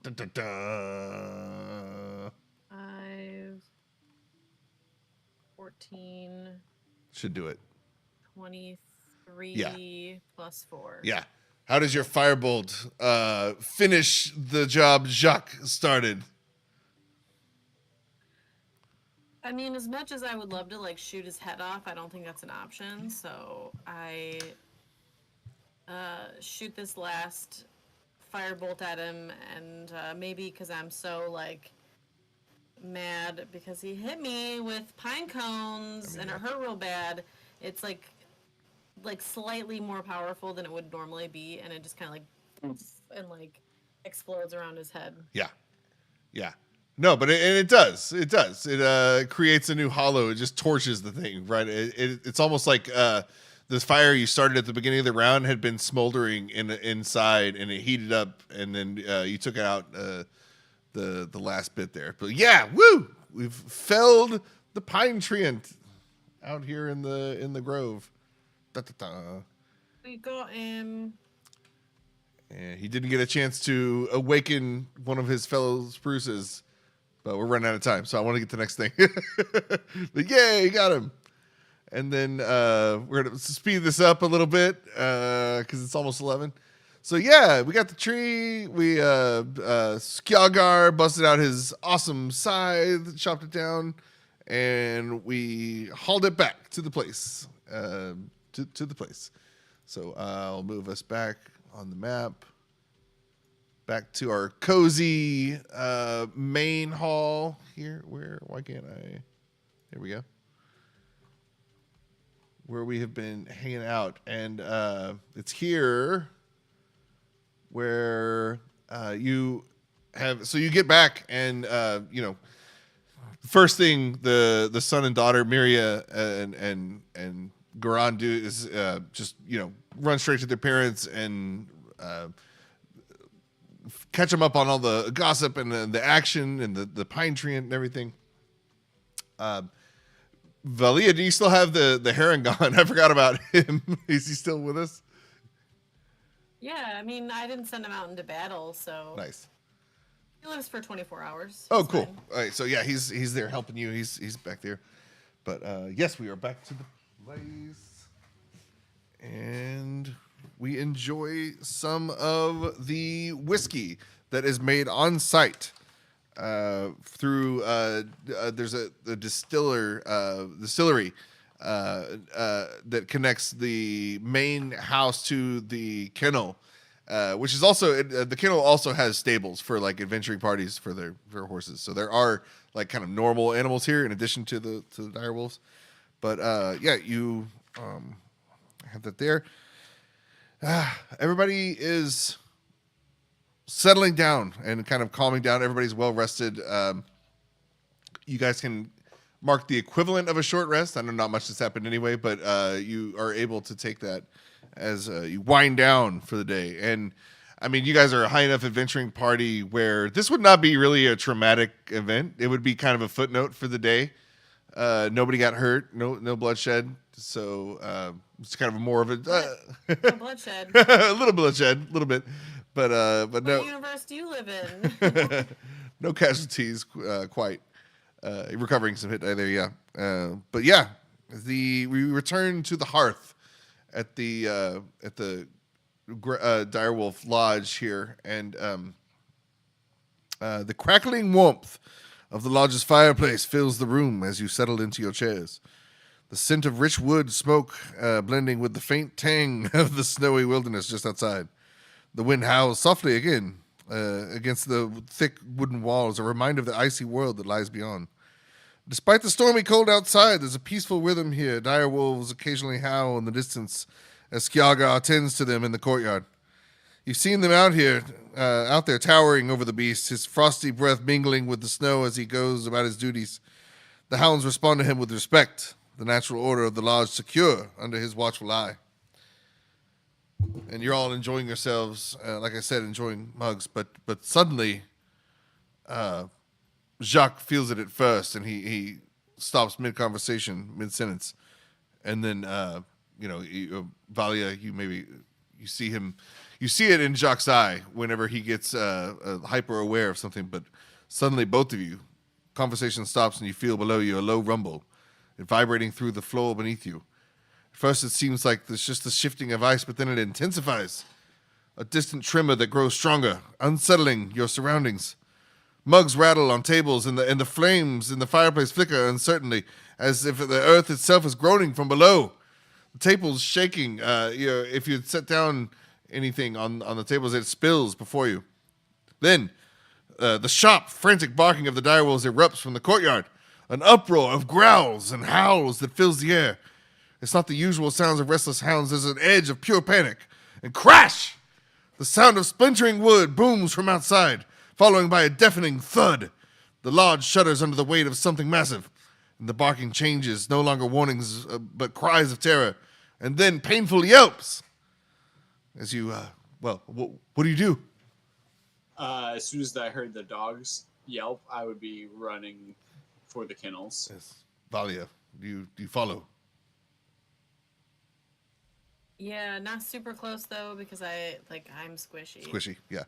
Dun, dun, dun. 5, 14, Should do it. 23 plus 4. Yeah. How does your firebolt finish the job Jaq started? I mean, as much as I would love to like shoot his head off, I don't think that's an option. So I shoot this last firebolt at him, and maybe because I'm so like mad because he hit me with pine cones and it hurt real bad. It's like slightly more powerful than it would normally be, and it just kind of like and like explodes around his head. Yeah. No, but it does. It does. It creates a new hollow. It just torches the thing, right? It's almost like the fire you started at the beginning of the round had been smoldering inside, and it heated up, and then you took out the last bit there. But yeah, woo! We've felled the pine treant out here in the grove. Da, da, da. We got him. And he didn't get a chance to awaken one of his fellow spruces, but we're running out of time, so I want to get to the next thing. But yay, got him. And then we're going to speed this up a little bit because it's almost 11. So yeah, we got the tree. We Skjalgar busted out his awesome scythe, chopped it down, and we hauled it back to the place. To the place. So I'll move us back on the map. Back to our cozy main hall here. Why can't I? There we go. Where we have been hanging out. And it's here where you have, so you get back and, first thing the son and daughter, Miria and Goran do is just, run straight to their parents and catch them up on all the gossip and the action and the pine tree and everything. Vallia, do you still have the heron gone? I forgot about him. Is he still with us? Yeah, I mean, I didn't send him out into battle, so Nice. he lives for 24 hours. Oh, It's cool. fine. All right, so yeah, he's there helping you. He's back there. But yes, we are back to the place, and we enjoy some of the whiskey that is made on site through. There's a distillery that connects the main house to the kennel. Which is also the kennel also has stables for like adventuring parties for their horses. So there are like kind of normal animals here in addition to the dire wolves. But yeah, you have that there. Everybody is settling down and kind of calming down. Everybody's well rested. You guys can mark the equivalent of a short rest. I know not much has happened anyway, but you are able to take that as you wind down for the day. And I mean, you guys are a high enough adventuring party where this would not be really a traumatic event. It would be kind of a footnote for the day. Nobody got hurt, no bloodshed. So it's kind of more of a No bloodshed. a little bloodshed, a little bit, but What no universe do you live in? no casualties quite. Recovering some hit die there, yeah. But yeah, we return to the hearth at the Direwolf Lodge here, and the crackling warmth of the lodge's fireplace fills the room as you settle into your chairs. The scent of rich wood smoke blending with the faint tang of the snowy wilderness just outside. The wind howls softly again against the thick wooden walls, a reminder of the icy world that lies beyond. Despite the stormy cold outside, there's a peaceful rhythm here. Dire wolves occasionally howl in the distance as Skjalgar attends to them in the courtyard. You've seen them out there towering over the beast, his frosty breath mingling with the snow as he goes about his duties. The hounds respond to him with respect, the natural order of the lodge secure under his watchful eye. And you're all enjoying yourselves, like I said, enjoying mugs, but suddenly Jaq feels it at first, and he stops mid-conversation, mid-sentence. And then, Vallia, you see him, you see it in Jaq's eye whenever he gets hyper-aware of something, but suddenly both of you, conversation stops and you feel below you a low rumble, it vibrating through the floor beneath you. At first it seems like there's just the shifting of ice, but then it intensifies. A distant tremor that grows stronger, unsettling your surroundings. Mugs rattle on tables, and the flames in the fireplace flicker uncertainly, as if the earth itself is groaning from below. The table's shaking. If you set down anything on the tables, it spills before you. Then, the sharp, frantic barking of the direwolves erupts from the courtyard. An uproar of growls and howls that fills the air. It's not the usual sounds of restless hounds. There's an edge of pure panic. And crash! The sound of splintering wood booms from outside, following by a deafening thud. The lodge shudders under the weight of something massive, and the barking changes, no longer warnings, but cries of terror, and then painful yelps. As you, what do you do? As soon as I heard the dogs yelp, I would be running for the kennels. Yes. Vallia, do you follow? Yeah, not super close though, because I'm squishy. Squishy, yeah.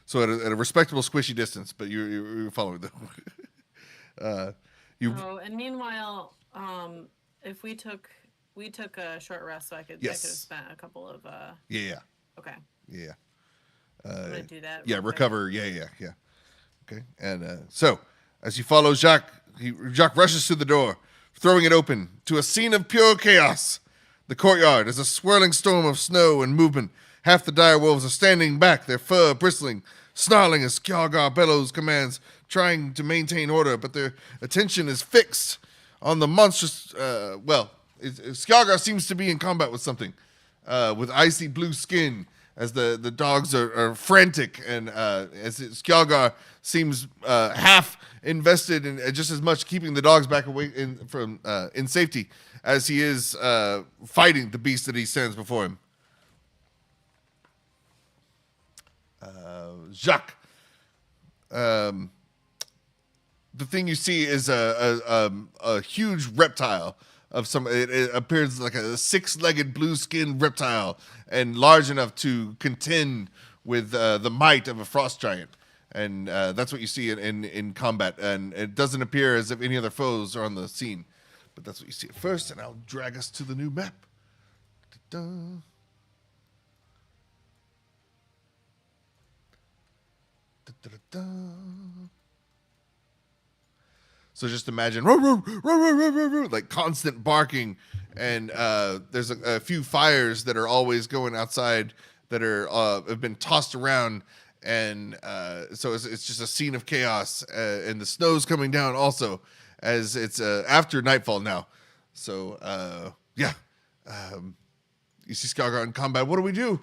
So at a respectable squishy distance, but you're following them. And meanwhile, if we took a short rest, so I could have spent a couple of Yeah. Okay. Yeah. I'm gonna do that. Yeah, recover. Yeah. Okay. And so as you follow Jaq, Jaq rushes through the door, throwing it open to a scene of pure chaos. The courtyard is a swirling storm of snow and movement. Half the dire wolves are standing back, their fur bristling, snarling as Skjalgar bellows commands, trying to maintain order, but their attention is fixed on the monstrous, Skjalgar seems to be in combat with something, with icy blue skin, as the dogs are frantic, and as Skjalgar seems half invested in just as much keeping the dogs back away in safety as he is fighting the beast that he sends before him. Jaq. The thing you see is a huge reptile of some. It appears like a 6-legged blue-skinned reptile, and large enough to contend with the might of a frost giant. And that's what you see in combat. And it doesn't appear as if any other foes are on the scene, but that's what you see at first. And I'll drag us to the new map. Da-da. Da-da-da-da. So just imagine like constant barking, and there's a few fires that are always going outside that are have been tossed around, and so it's just a scene of chaos, and the snow's coming down also as it's after nightfall now. So you see Skjalgar in combat. What do we do?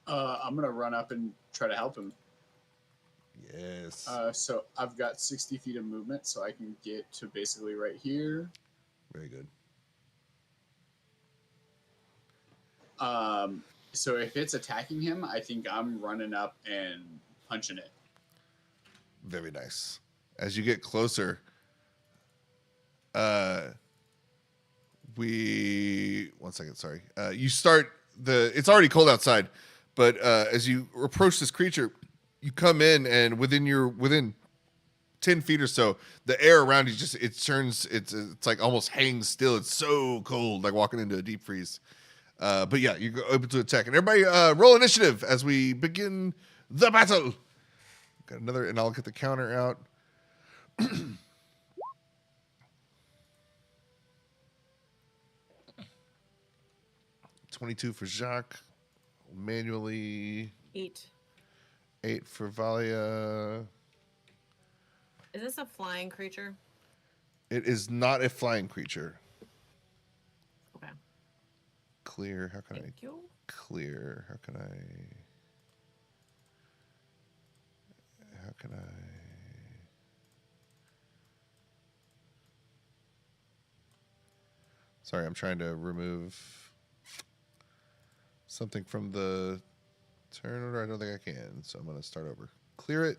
I'm gonna run up and try to help him. Yes. So I've got 60 feet of movement, so I can get to basically right here. Very good. So if it's attacking him, I think I'm running up and punching it. Very nice. As you get closer, one second, sorry. You start it's already cold outside, but as you approach this creature, you come in, and within 10 feet or so, the air around you it's like almost hangs still. It's so cold, like walking into a deep freeze. But yeah, you're able to attack. And everybody roll initiative as we begin the battle. Got another, and I'll get the counter out. 22 for Jaq. Manually 8. 8 for Vallia. Is this a flying creature? It is not a flying creature. Okay. Clear. How can Thank you. clear? How can I? Sorry, I'm trying to remove something from the turn order. I don't think I can, so I'm going to start over. Clear it.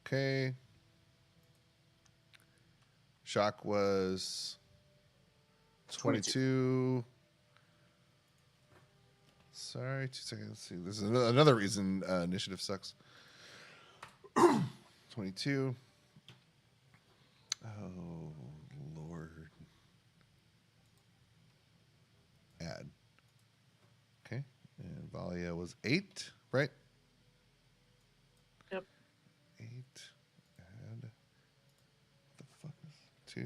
Okay. Shock was 22. Sorry, 2 seconds. Let's see. This is another reason initiative sucks. 22. Oh, Lord. Add. Okay. And Vallia was 8, right? Yep. 8. Add. What the fuck is 2?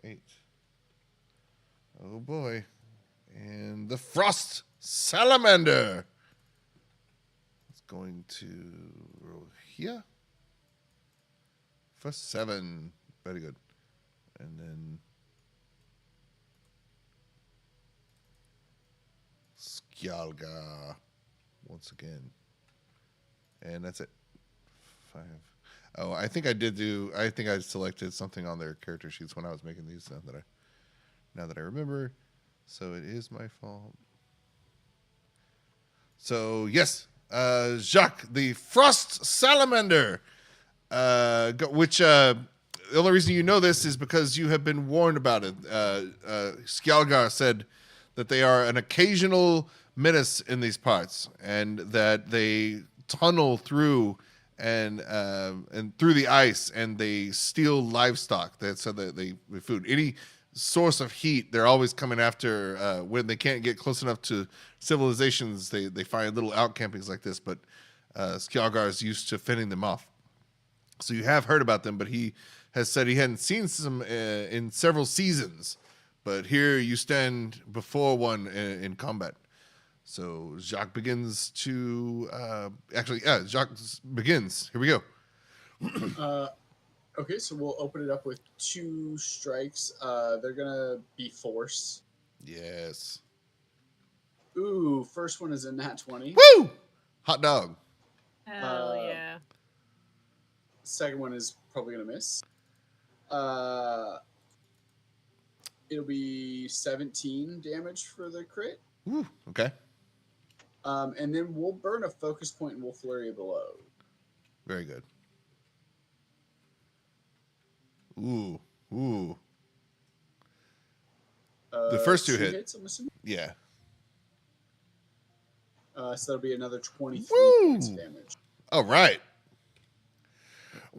8. Oh boy. And the Frost Salamander. It's going to roll here for 7. Very good. And then Skjalga once again. And that's it. 5. Oh, I think I selected something on their character sheets when I was making these now that I remember. So it is my fault. So yes, Jaq, the Frost Salamander, which the only reason you know this is because you have been warned about it. Skjalgar said that they are an occasional menace in these parts, and that they tunnel through and through the ice, and they steal livestock. That so that they with food. Any source of heat, they're always coming after. When they can't get close enough to civilizations, they find little outcampings like this. But Skjalgar is used to fending them off. So you have heard about them, but he has said he hadn't seen some in several seasons. But here you stand before one in combat. So Jaq begins to Jaq begins. Here we go. Okay, so we'll open it up with 2 strikes. They're gonna be force. Yes. Ooh, first one is a nat 20. Woo! Hot dog. Hell yeah. Second one is probably gonna miss. It'll be 17 damage for the crit. Woo, okay. And then we'll burn a focus point and we'll flurry of blow. Very good. Ooh. The first 2 hit. hits, I'm assuming. Yeah. So that'll be another 23 Woo! points of damage. All right.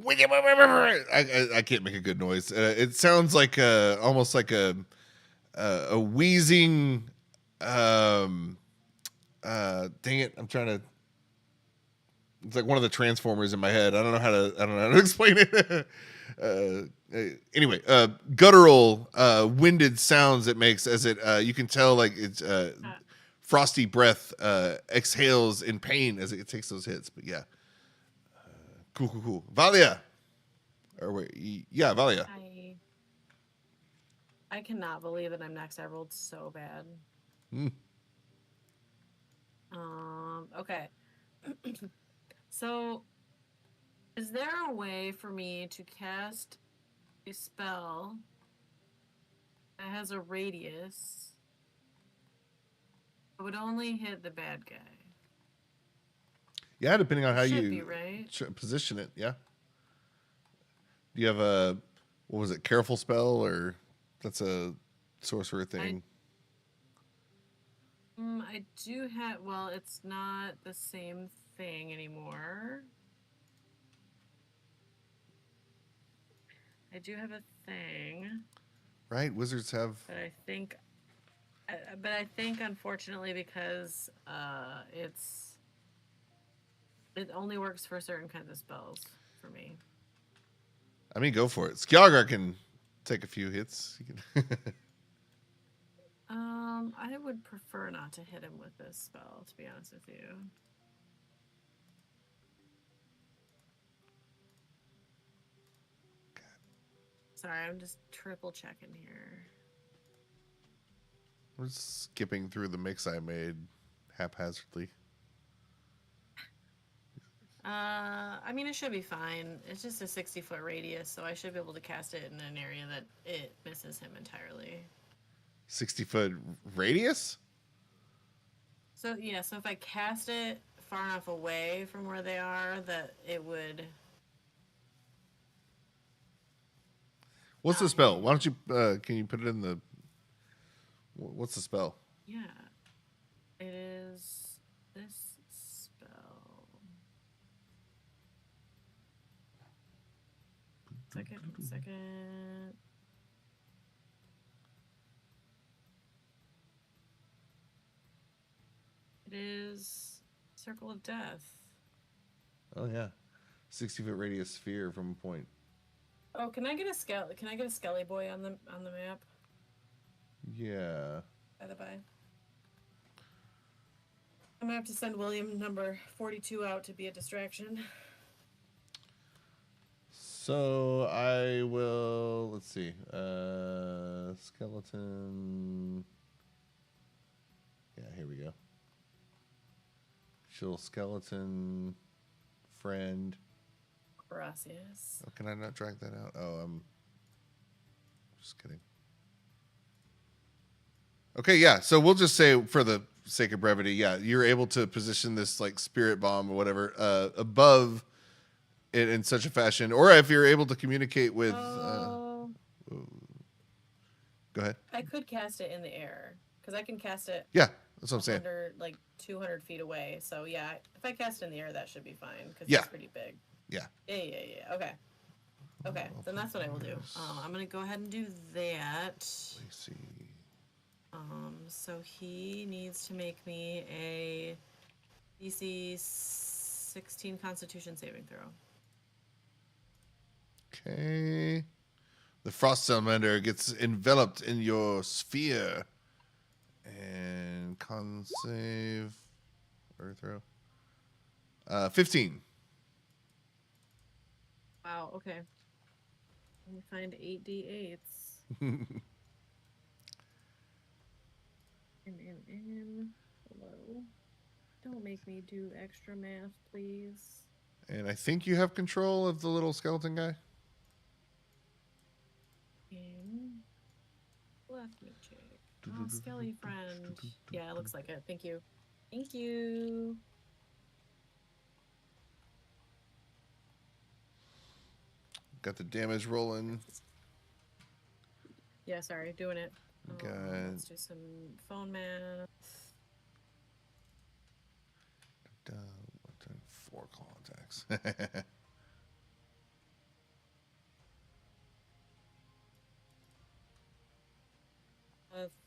I can't make a good noise. It sounds like almost like a wheezing. Dang it! I'm trying to. It's like one of the Transformers in my head. I don't know how to explain it. Anyway, guttural, winded sounds it makes as it. You can tell like it's frosty breath exhales in pain as it takes those hits. But yeah. Cool. Vallia. Or wait, yeah, Vallia. I cannot believe that I'm next. I rolled so bad. Okay. So, is there a way for me to cast a spell that has a radius? It would only hit the bad guy. Yeah, depending on how Should you be, right? position it. Yeah. Do you have a what was it? Careful spell, or that's a sorcerer thing? I do have. Well, it's not the same thing anymore. I do have a thing. Right, wizards have. But I think, unfortunately, because it only works for certain kinds of spells for me. I mean, go for it. Skjalgar can take a few hits. He can I would prefer not to hit him with this spell, to be honest with you. Sorry, I'm just triple checking here. We're skipping through the mix I made haphazardly. I mean, it should be fine. It's just a 60-foot radius, so I should be able to cast it in an area that it misses him entirely. 60-foot radius? So, yeah, so if I cast it far enough away from where they are, that it would... What's the spell? Why don't you, can you put it in the... What's the spell? Yeah. It is this spell. Second. It is Circle of Death. Oh, yeah. 60-foot radius sphere from a point. Oh, can I get a Skelly Boy on the map? Yeah. By the by. I'm gonna have to send William number 42 out to be a distraction. So I will, let's see, skeleton. Yeah, here we go. Chill skeleton friend. Gracias. Oh, can I not drag that out? Oh, I'm just kidding. Okay, yeah. So we'll just say, for the sake of brevity, yeah, you're able to position this like spirit bomb or whatever above it in such a fashion, or if you're able to communicate with. Go ahead. I could cast it in the air because I can cast it. Yeah, that's what I'm saying. Like 200 feet away. So yeah, if I cast it in the air, that should be fine because Yeah. it's pretty big. Yeah. Yeah. Okay, then that's what I will do. I'm gonna go ahead and do that. Lacee. So he needs to make me a DC 16 Constitution saving throw. Okay. The frost salamander gets enveloped in your sphere. And con save or throw. 15. Wow, okay. Let me find 8d8s. Hello. Don't make me do extra math, please. And I think you have control of the little skeleton guy. Let me check. Oh, Skelly friend. Yeah, it looks like it. Thank you. Thank you. Got the damage rolling. Yeah, sorry, doing it. Got Let's do some phone math. 4 contacts.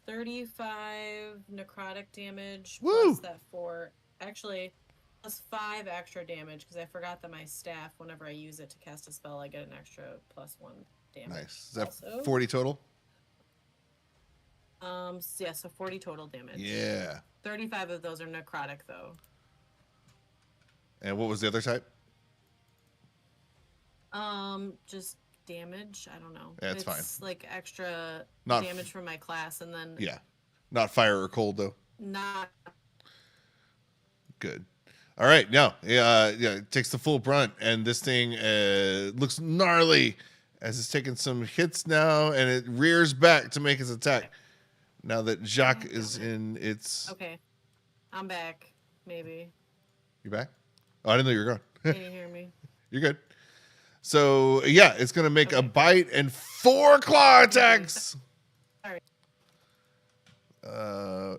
35 necrotic damage Woo! plus that 4. Actually, plus 5 extra damage because I forgot that my staff, whenever I use it to cast a spell, I get an extra plus 1 damage. Nice. Is that also 40 total? Yeah, so 40 total damage. Yeah. 35 of those are necrotic, though. And what was the other type? Just damage. I don't know. Yeah, it's fine. It's like extra Not damage from my class, and then yeah, not fire or cold though. not. Good. All right. No. Yeah. It takes the full brunt, and this thing looks gnarly as it's taking some hits now, and it rears back to make its attack. Now that Jaq is in its. Okay, I'm back. Maybe. You back? Oh, I didn't know you were gone. Can you hear me? You're good. So yeah, it's gonna make a bite and 4 claw attacks. Sorry.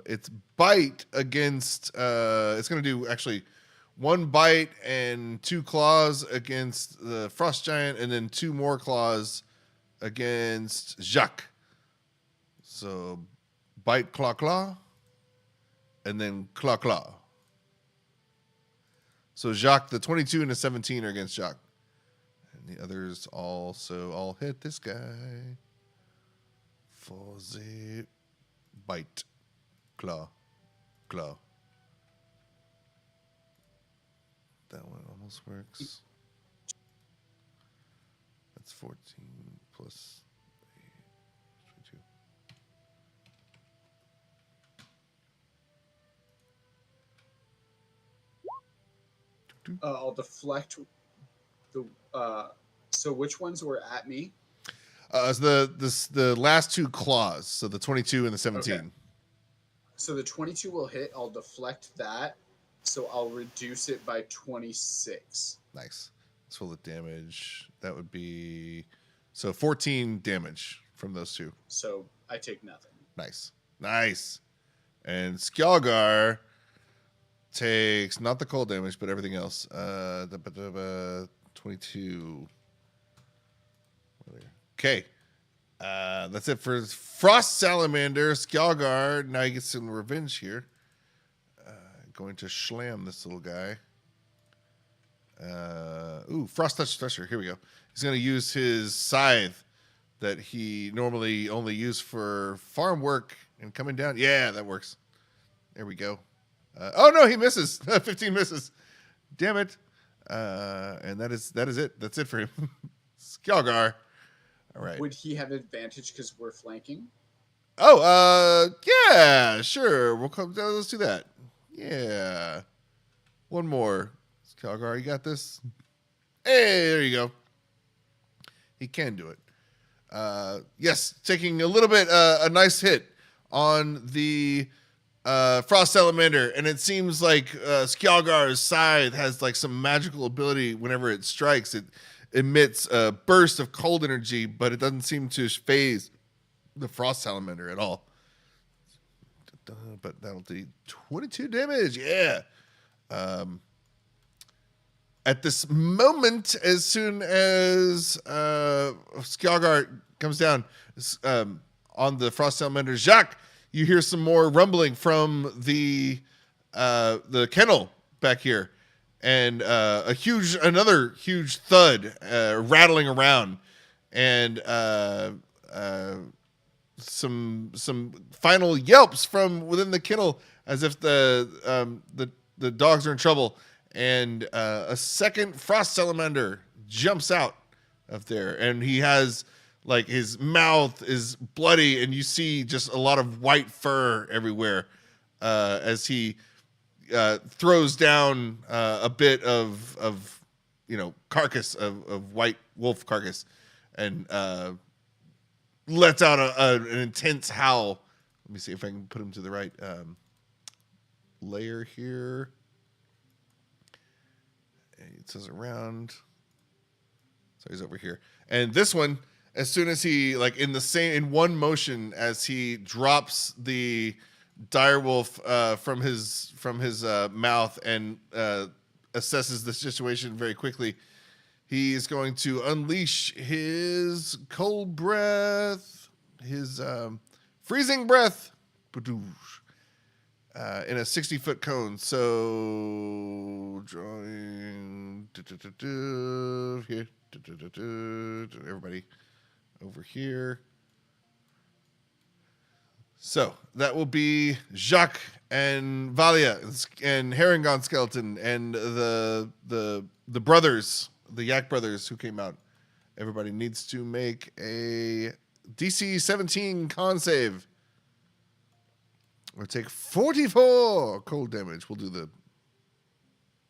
Its bite against it's gonna do actually 1 bite and 2 claws against the frost giant, and then 2 more claws against Jaq. So bite, claw, and then claw. So Jaq, the 22 and the 17 are against Jaq. And the others also all hit this guy for the bite. Claw. That one almost works. That's 14 plus 22. I'll deflect the. So which ones were at me? So the last two claws, so the 22 and the 17. Okay. So the 22 will hit. I'll deflect that. So I'll reduce it by 26. Nice. Let's roll the damage. That would be 14 damage from those two. So I take nothing. Nice. And Skjalgar takes not the cold damage, but everything else. 22. Okay. That's it for Frost Salamander. Skjalgar, now he gets some revenge here. Going to slam this little guy. Frost Touch Thresher. Here we go. He's going to use his scythe that he normally only used for farm work and coming down. Yeah, that works. There we go. Oh, no, he misses. 15 misses. Damn it. And that is it. That's it for him. Skjalgar. All right. Would he have advantage because we're flanking? Oh, yeah, sure. We'll come down. Let's do that. Yeah. One more. Skjalgar, you got this? Hey, there you go. He can do it. Yes, taking a little bit, a nice hit on the Frost Salamander, and it seems like Skjalgar's scythe has like some magical ability. Whenever it strikes, it emits a burst of cold energy, but it doesn't seem to phase the Frost Salamander at all. But that'll do 22 damage. Yeah. At this moment, as soon as Skjalgar comes down on the Frost Salamander, Jaq, you hear some more rumbling from the kennel back here, and another huge thud rattling around, and some final yelps from within the kennel as if the dogs are in trouble, and a second Frost Salamander jumps out of there, and he has like his mouth is bloody, and you see just a lot of white fur everywhere as he throws down a bit of carcass of white wolf carcass, and lets out an intense howl. Let me see if I can put him to the right layer here. And it says around. So he's over here. And this one, as soon as he, like in one motion, as he drops the direwolf from his mouth and assesses the situation very quickly, he is going to unleash his cold breath, his freezing breath, in a 60-foot cone. So drawing here, everybody over here. So that will be Jaq and Vallia and Herringon Skeleton and the brothers, the Jaq brothers who came out. Everybody needs to make a DC 17 con save. Or take 44 cold damage. We'll do the...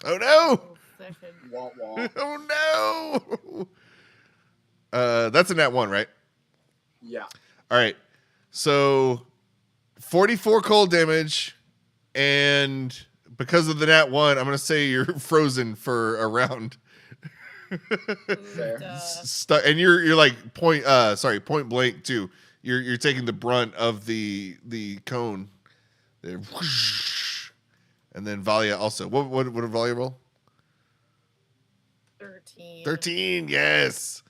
Oh, no! Wah, wah. Oh, no! That's a nat 1, right? Yeah. All right. So 44 cold damage, and because of the nat 1, I'm going to say you're frozen for a round. Fair. And you're like point blank too. You're taking the brunt of the cone. And then Vallia also. What did Vallia roll? 13. 13, yes.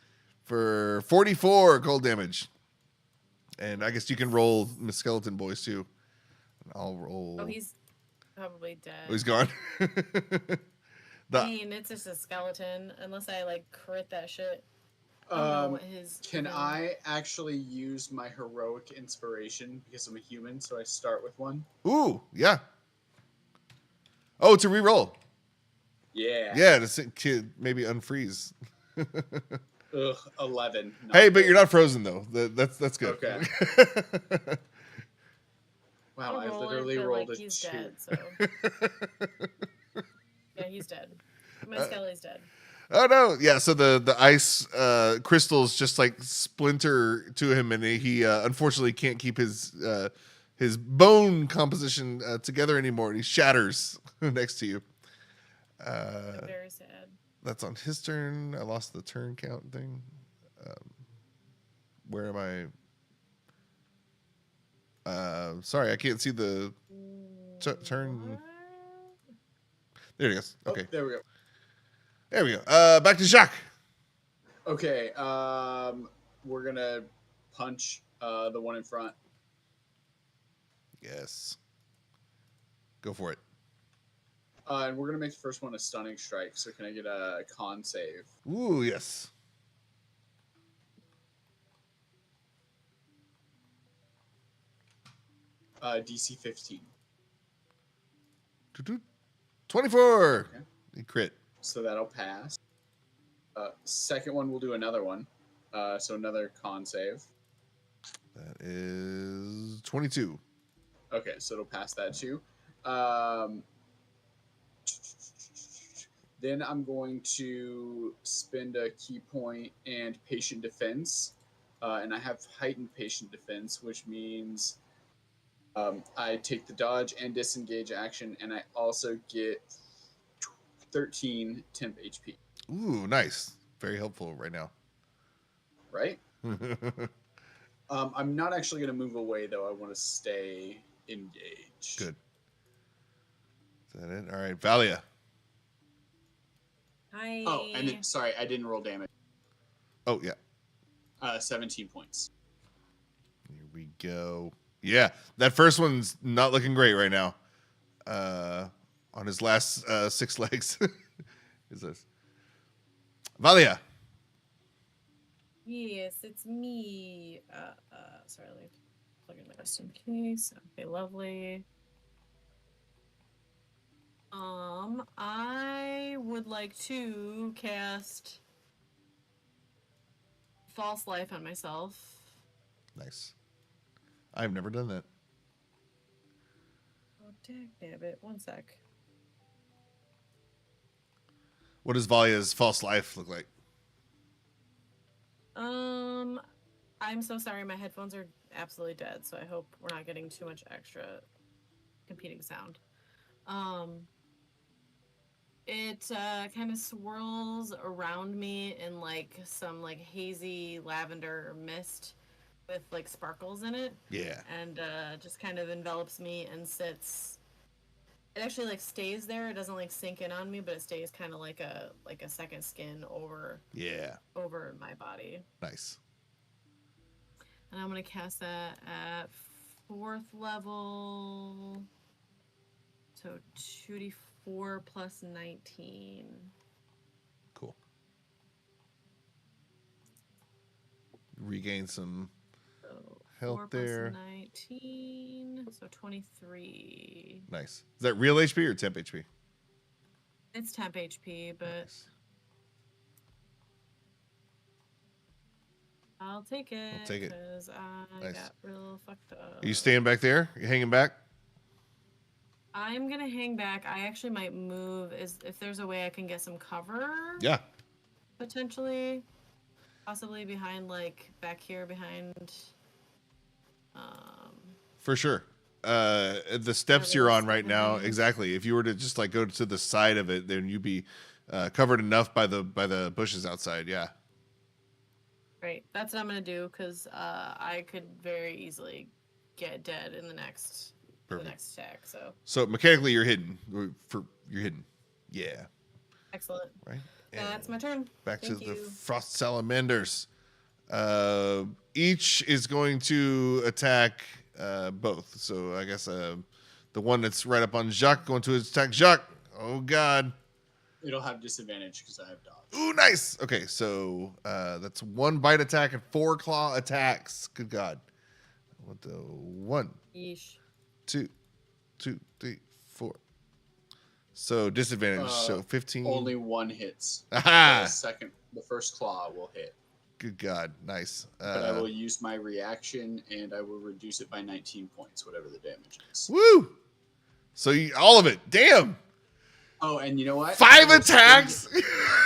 For 44 cold damage. And I guess you can roll Miss Skeleton Boys too. I'll roll. Oh, he's probably dead. Oh, he's gone. I mean, it's just a skeleton, unless I like crit that shit. I don't know what his. Can even- I actually use my heroic inspiration because I'm a human? So I start with one. Ooh, yeah. Oh, to re-roll. Yeah. Yeah, to maybe unfreeze. Ugh, 11. Hey, but good. you're not frozen though. That's good. Okay. Wow, I'll I roll it, literally but, rolled like, a he's 2. dead, so yeah, he's dead. My Skelly's dead. Oh no! Yeah, so the ice crystals just like splinter to him, and he unfortunately can't keep his bone composition together anymore, and he shatters next to you. I'm very sad. That's on his turn. I lost the turn count thing. Where am I? Sorry, I can't see the turn. What? There it is. Oh, Okay, there we go. there we go. Back to Jaq. Okay, we're gonna punch the one in front. Yes. Go for it. And we're gonna make the first one a stunning strike. So can I get a con save? Ooh, yes. DC 15. 24. Okay. You crit. So that'll pass. Second one, we'll do another one. So another con save. That is 22. Okay, so it'll pass that too. Then I'm going to spend a key point and patient defense. And I have heightened patient defense, which means I take the dodge and disengage action, and I also get 13 temp HP. Ooh, nice. Very helpful right now. Right? I'm not actually going to move away, though. I want to stay engaged. Good. Is that it? All right, Vallia. Hi. Oh, and then, sorry, I didn't roll damage. Oh, yeah. 17 points. Here we go. Yeah, that first one's not looking great right now. On his last 6 legs. Is this? Vallia. Yes, it's me. Sorry, let me plug in my just in case. Okay, lovely. I would like to cast False Life on myself. Nice. I've never done that. Oh, damn it. One sec. What does Vallia's false life look like? I'm so sorry. My headphones are absolutely dead, so I hope we're not getting too much extra competing sound. It kind of swirls around me in like some like hazy lavender mist with like sparkles in it. Yeah. And just kind of envelops me and sits. It actually like stays there. It doesn't like sink in on me, but it stays kind of like a second skin over my body. Nice. And I'm gonna cast that at 4th level. So 2d4 plus 19. Cool. Regain some So health 4 there. plus 19. So 23. Nice. Is that real HP or temp HP? It's temp HP, but Nice. I'll take it. I'll take it. Because I Nice. got real fucked up. Are you staying back there? You hanging back? I'm gonna hang back. I actually might move. If there's a way I can get some cover. Yeah. Potentially, possibly behind, like back here behind. For sure. The steps you're on right now, exactly. If you were to just like go to the side of it, then you'd be covered enough by the bushes outside. Yeah. Right. That's what I'm gonna do because I could very easily get dead in the next attack. So mechanically, you're hidden. You're hidden. Yeah. Excellent. Right. That's my turn. Back Thank to you. the frost salamanders. Each is going to attack both. So I guess the one that's right up on Jaq going to attack Jaq. Oh God. It'll have disadvantage because I have dodge. Ooh, nice. Okay, so that's 1 bite attack and 4 claw attacks. Good God. What the 1, Yeesh. 2, 2, 3, 4. So disadvantage. So 15. Only 1 hits. Aha! The first claw will hit. Good God. Nice. But I will use my reaction and I will reduce it by 19 points, whatever the damage is. Woo! So all of it. Damn. Oh, and you know what? 5 attacks.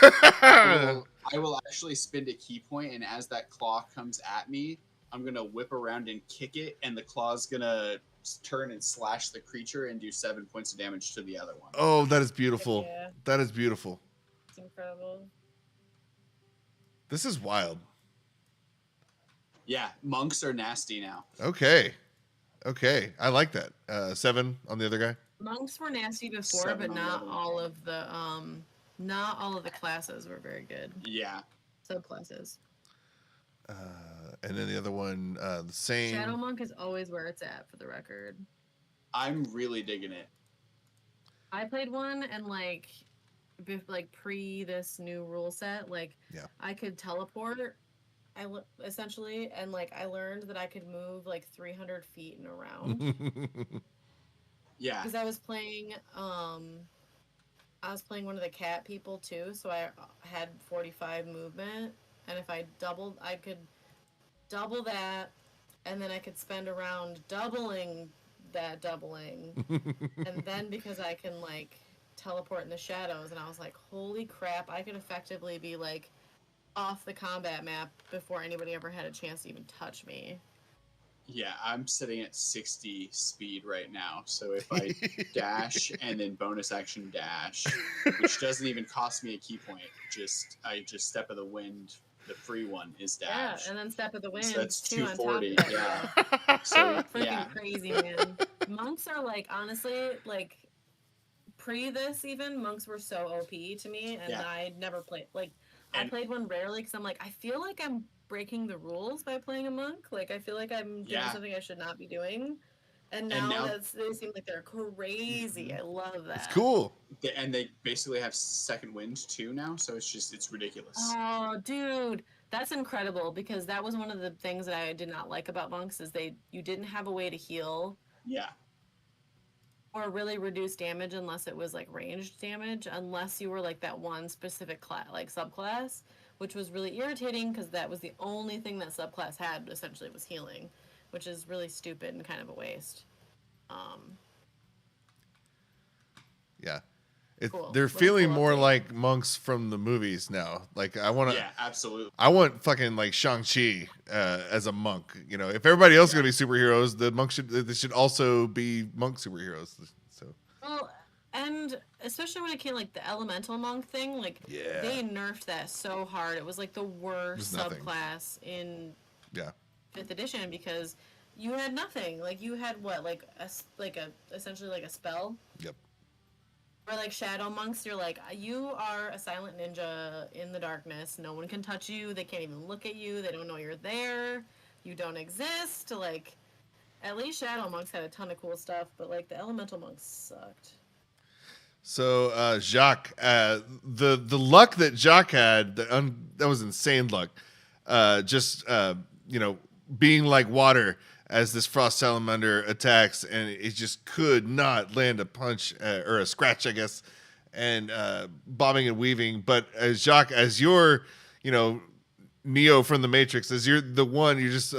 I will actually spend a key point, and as that claw comes at me, I'm gonna whip around and kick it, and the claw's gonna turn and slash the creature and do 7 points of damage to the other one. Oh, that is beautiful. Yeah. That is beautiful. It's incredible. This is wild. Yeah, monks are nasty now. Okay. I like that. 7 on the other guy. Monks were nasty before, 7 but on not the other all one. of the not all of the classes were very good. Yeah. Subclasses. And then the other one, the same. Shadow Monk is always where it's at, for the record. I'm really digging it. I played one and like pre this new rule set, Yeah. I could teleport. Essentially, and I learned that I could move 300 feet in a round. Yeah. Because I was playing one of the cat people too, so I had 45 movement, and if I could double that, and then I could spend a round doubling that doubling, and then because I can teleport in the shadows, and I was like, holy crap, I could effectively be off the combat map before anybody ever had a chance to even touch me. Yeah, I'm sitting at 60 speed right now. So if I dash and then bonus action dash, which doesn't even cost me a key point, I just step of the wind. The free one is dash. Yeah, and then step of the wind. So that's too, 240. on top of that. Yeah. So Freaking yeah, crazy, man. Monks are honestly pre this even monks were so OP to me, and Yeah. I never played I played one rarely because I'm I feel like I'm breaking the rules by playing a monk. I feel like I'm doing something I should not be doing. And now they seem like they're crazy. I love that. It's cool. and they basically have second wind too now. So it's ridiculous. Oh, dude, that's incredible because that was one of the things that I did not like about monks is you didn't have a way to heal. Yeah. Or really reduce damage unless it was ranged damage, unless you were that one specific class, subclass, which was really irritating because that was the only thing that subclass had essentially was healing, which is really stupid and kind of a waste. Yeah. Cool. They're What a feeling cool more update. like monks from the movies now. Yeah, absolutely. I want fucking Shang-Chi as a monk. If everybody else is gonna be superheroes, the monks they should also be monk superheroes. So Well, and especially when it came the elemental monk thing, Yeah. they nerfed that so hard. It was the worst There's nothing. subclass in yeah. 5th edition because you had nothing. You had what, essentially a spell. Yep. Or shadow monks, you're you are a silent ninja in the darkness. No one can touch you. They can't even look at you. They don't know you're there. You don't exist. At least shadow monks had a ton of cool stuff, but the elemental monks sucked. So Jaq, the luck that Jaq had, that was insane luck. Being like water as this frost salamander attacks, and it just could not land a punch or a scratch, I guess, and bobbing and weaving. But as Jaq, as you're, Neo from the Matrix, as you're the one, you're just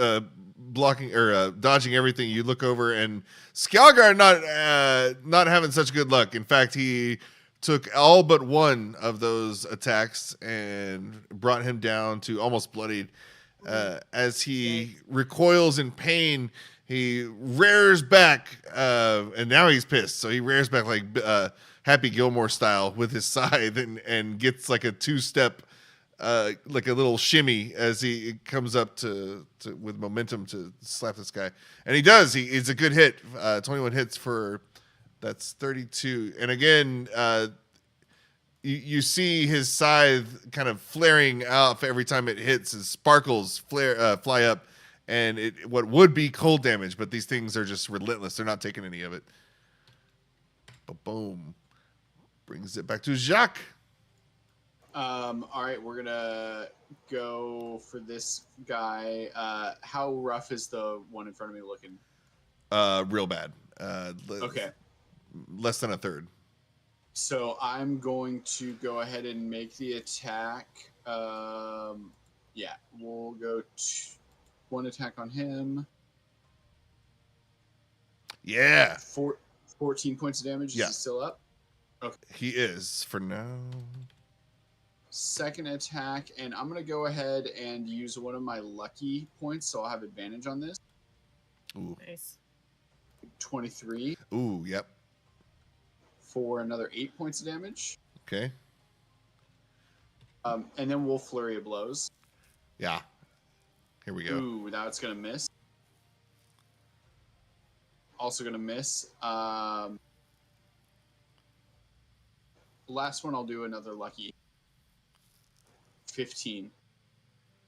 blocking or dodging everything. You look over, and Skjalgar not having such good luck. In fact, he took all but one of those attacks and brought him down to almost bloodied. As he recoils in pain, he rears back, and now he's pissed. So he rears back Happy Gilmore style with his scythe and gets a 2-step, a little shimmy as he comes up to with momentum to slap this guy. And he does. It's a good hit. 21 hits for that's 32. And again, you see his scythe kind of flaring out every time it hits. His sparkles fly up, and what would be cold damage, but these things are just relentless. They're not taking any of it. Boom. Brings it back to Jaq. All right, we're gonna go for this guy. How rough is the one in front of me looking? Real bad. Okay, Less than a third. so I'm going to go ahead and make the attack. Yeah, we'll go one attack on him. Yeah. 14 points of damage. Yeah. Is he still up? He is for now. Second attack, and I'm going to go ahead and use one of my lucky points, so I'll have advantage on this. Ooh. Nice. 23 Ooh, yep. for another 8 points of damage. Okay. And then we'll flurry of blows. Yeah. Here we go. Ooh, now it's going to miss. Also going to miss. Last one, I'll do another lucky. 15.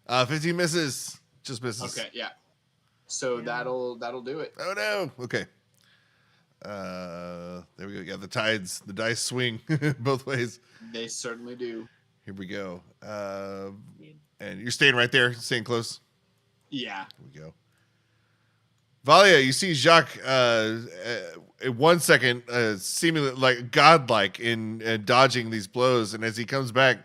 15 misses. Just misses. Okay, yeah. So Yeah. that'll do it. Oh no. Okay. There we go. Yeah, the dice swing both ways. They certainly do. Here we go. And you're staying right there, staying close. Yeah. Here we go. Vallia, you see Jaq in 1 second, seemingly like godlike in dodging these blows, and as he comes back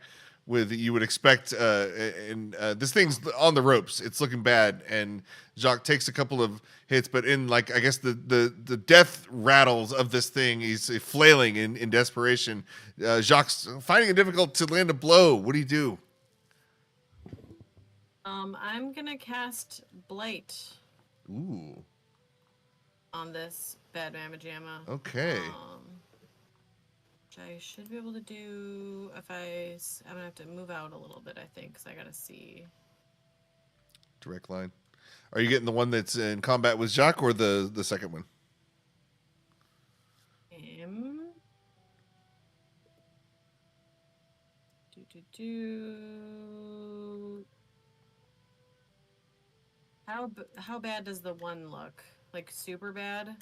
with, you would expect, this thing's on the ropes. It's looking bad, and Jaq takes a couple of hits, but in like I guess the death rattles of this thing, he's flailing in desperation. Jaq's finding it difficult to land a blow. What do you do? I'm gonna cast Blight Ooh. on this bad mamma jamma. Okay. Which I should be able to do if I'm gonna have to move out a little bit, I think, because I gotta see. Direct line. Are you getting the one that's in combat with Jaq or the second one? How bad does the one look? Like super bad?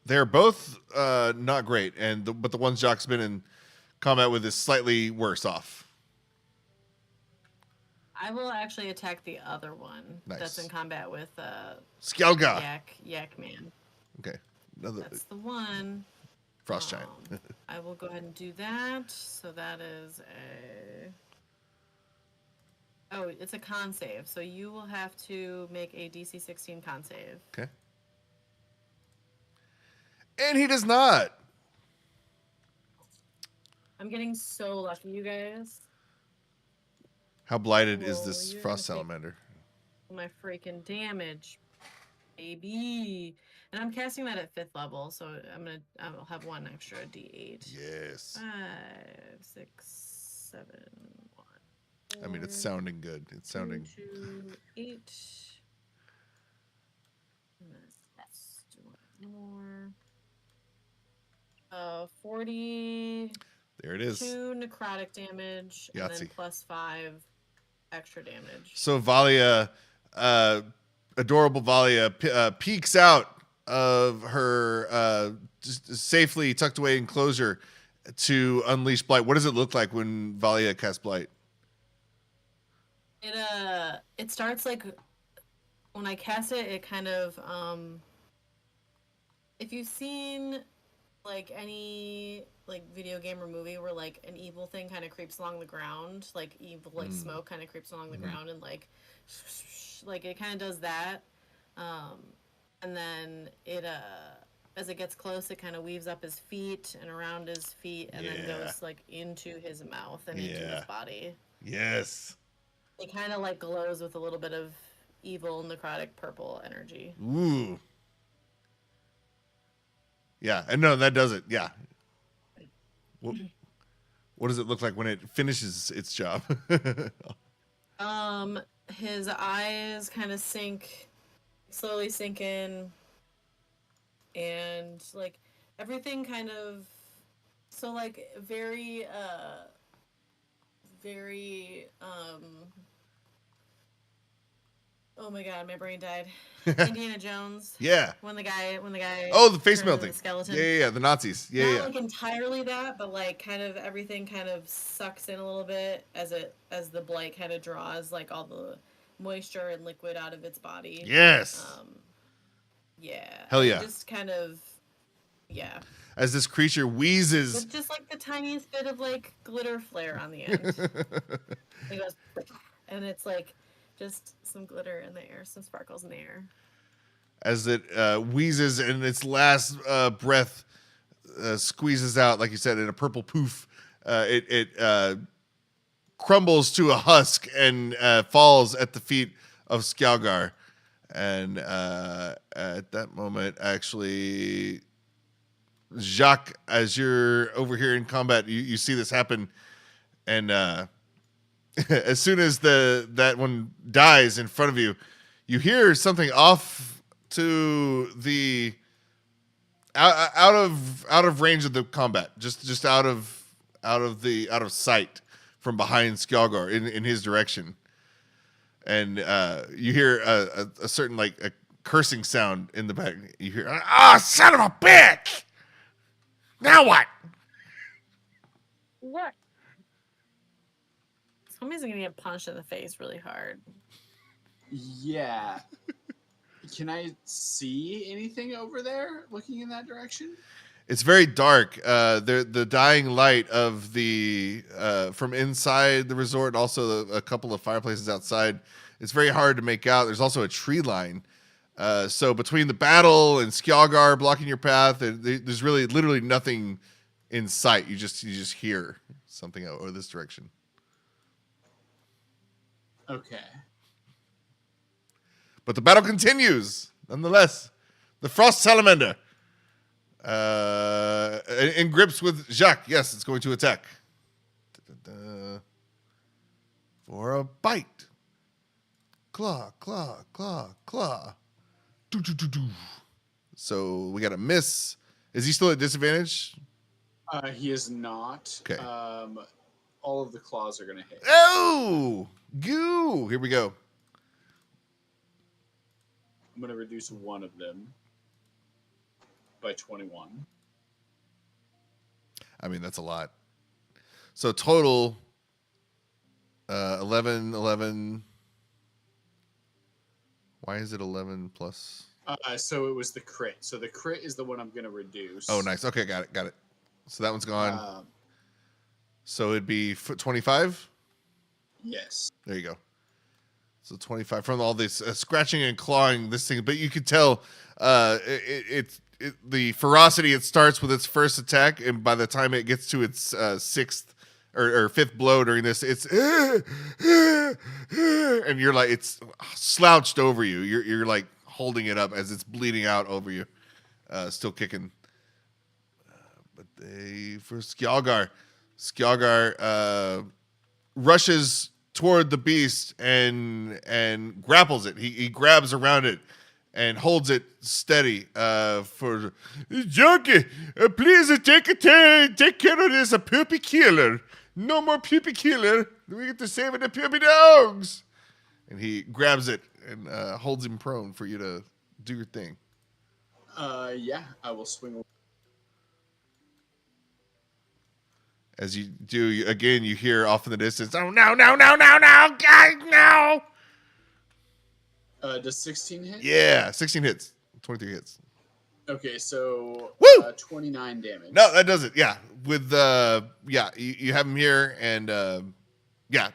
They're both not great, but the one Jaq's been in combat with is slightly worse off. I will actually attack the other one that's in combat with Skjelga. Yak Man. Okay. That's the one. Frost Giant. I will go ahead and do that. So that is Oh, it's a con save. So you will have to make a DC 16 con save. Okay. And he does not. I'm getting so lucky, you guys. How blighted is Well, this you're frost gonna take salamander? My freaking damage, baby. And I'm casting that at 5th level, so I'll have one extra D8. Yes. 5, 6, 7, 1. I mean, it's sounding good. It's sounding. 2, 8. Let's do one more. 40. There it is. 2 necrotic damage, and then Yahtzee. plus 5 extra damage. So Vallia, adorable Vallia, peeks out of her just safely tucked away enclosure to unleash Blight. What does it look like when Vallia casts Blight? It starts like when I cast it. It kind of if you've seen like any like video game or movie where like an evil thing kind of creeps along the ground, like evil like smoke kind of creeps along the ground and like it kind of does that, and then it as it gets close, it kind of weaves up his feet and around his feet, and then goes like into his mouth and into his body. Yes. It kind of like glows with a little bit of evil necrotic purple energy. Ooh. Yeah, and no, that does it. Yeah. What does it look like when it finishes its job? His eyes kind of slowly sink in, and like everything kind of, so like very Oh my god, my brain died. Indiana Jones. Yeah. When the guy Oh, the face turned into melting. the skeleton. Yeah. The Nazis. Yeah, Not yeah. like entirely that, but like kind of everything kind of sucks in a little bit as the blight kind of draws like all the moisture and liquid out of its body. Yes. Yeah. Hell and yeah. It just kind of yeah. As this creature wheezes. With just like the tiniest bit of like glitter flare on the end. It goes, and it's like just some glitter in the air, some sparkles in the air. As it wheezes and its last breath squeezes out, like you said, in a purple poof, it crumbles to a husk and falls at the feet of Skjalgar. And at that moment, actually, Jaq, as you're over here in combat, you see this happen, and as soon as that one dies in front of you, you hear something off to the out of range of the combat, just out of sight from behind Skjalgar in his direction, and you hear a certain like a cursing sound in the back. You hear, son of a bitch! Now what? What? Somebody's gonna get punched in the face really hard. Yeah. Can I see anything over there looking in that direction? It's very dark. The dying light of the from inside the resort, and also a couple of fireplaces outside. It's very hard to make out. There's also a tree line. So between the battle and Skjalgar blocking your path, there's really literally nothing in sight. You just hear something over this direction. Okay. But the battle continues nonetheless. The Frost Salamander in grips with Jaq. Yes, it's going to attack. For a bite. Claw, claw, claw, claw. Do, do, do, do. So we got a miss. Is he still at disadvantage? He is not. Okay. All of the claws are going to hit. Oh! Goo! Here we go. I'm going to reduce one of them by 21. I mean, that's a lot. So total 11. Why is it 11 plus? So it was the crit. So the crit is the one I'm going to reduce. Oh, nice. Okay, got it. So that one's gone. So it'd be 25? Yes. There you go. So 25 from all this scratching and clawing this thing. But you could tell the ferocity it starts with its first attack. And by the time it gets to its sixth or fifth blow during this, it's and you're like, it's slouched over you. You're like holding it up as it's bleeding out over you, still kicking. But for Skjalgar rushes toward the beast and grapples it. He grabs around it and holds it steady for Junkie. Please take care of this a puppy killer. No more puppy killer. We get to save the puppy dogs. And he grabs it and holds him prone for you to do your thing. Yeah, I will swing. As you do, again, you hear off in the distance, oh, no, guys, no! Does 16 hit? Yeah, 16 hits, 23 hits. Okay, so 29 damage. No, that does it, yeah. With, you have him here, and,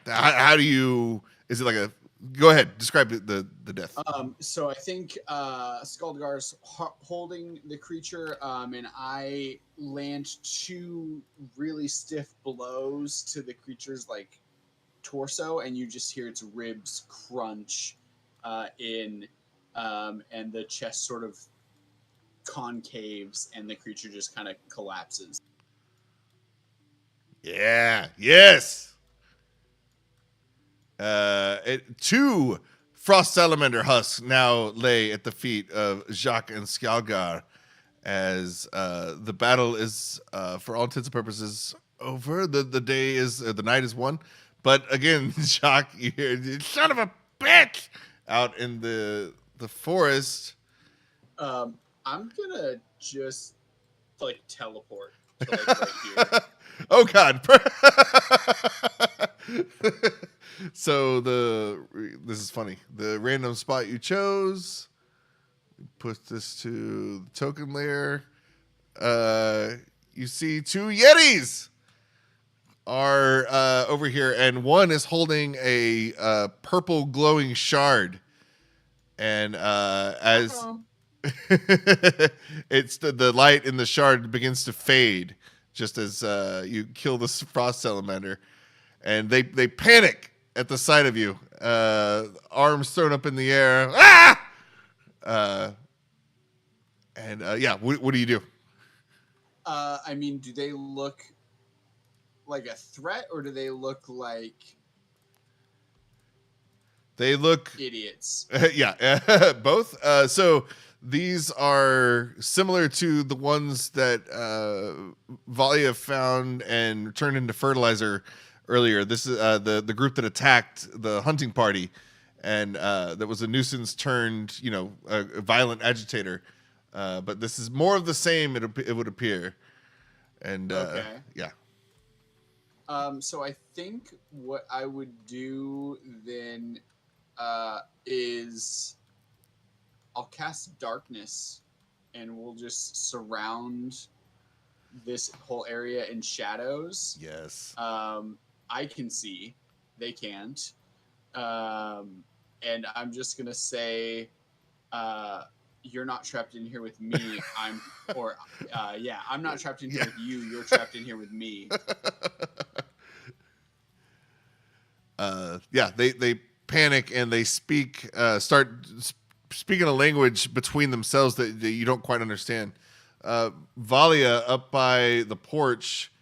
how do you, is it like a, go ahead, describe the death. So I think Skjalgar's holding the creature, and I land 2 really stiff blows to the creature's like torso, and you just hear its ribs crunch and the chest sort of concaves, and the creature just kind of collapses. Yeah, yes. 2 Frost Salamander husks now lay at the feet of Jaq and Skjalgar as the battle is, for all intents and purposes, over. The night is won. But again, Jaq, you hear, son of a bitch! out in the forest. I'm gonna just like teleport to like right here. Oh God! So this is funny. The random spot you chose. Put this to the token layer. You see two Yetis are over here, and one is holding a purple glowing shard. And as Oh, it's the light in the shard begins to fade, just as you kill this frost salamander, and they panic at the sight of you. Arms thrown up in the air. Ah! Yeah, what do you do? I mean, do they look like a threat, or do they look like They look idiots? yeah, both. So these are similar to the ones that Vallia found and turned into fertilizer earlier. This is the group that attacked the hunting party, and that was a nuisance turned, a violent agitator. But this is more of the same. It would appear, and Okay. yeah. So I think what I would do then is I'll cast darkness, and we'll just surround this whole area in shadows. Yes. I can see, they can't, and I'm just gonna say, "You're not trapped in here with me. I'm not trapped in here with you. You're trapped in here with me." They panic and they start speaking a language between themselves that you don't quite understand. Vallia, up by the porch,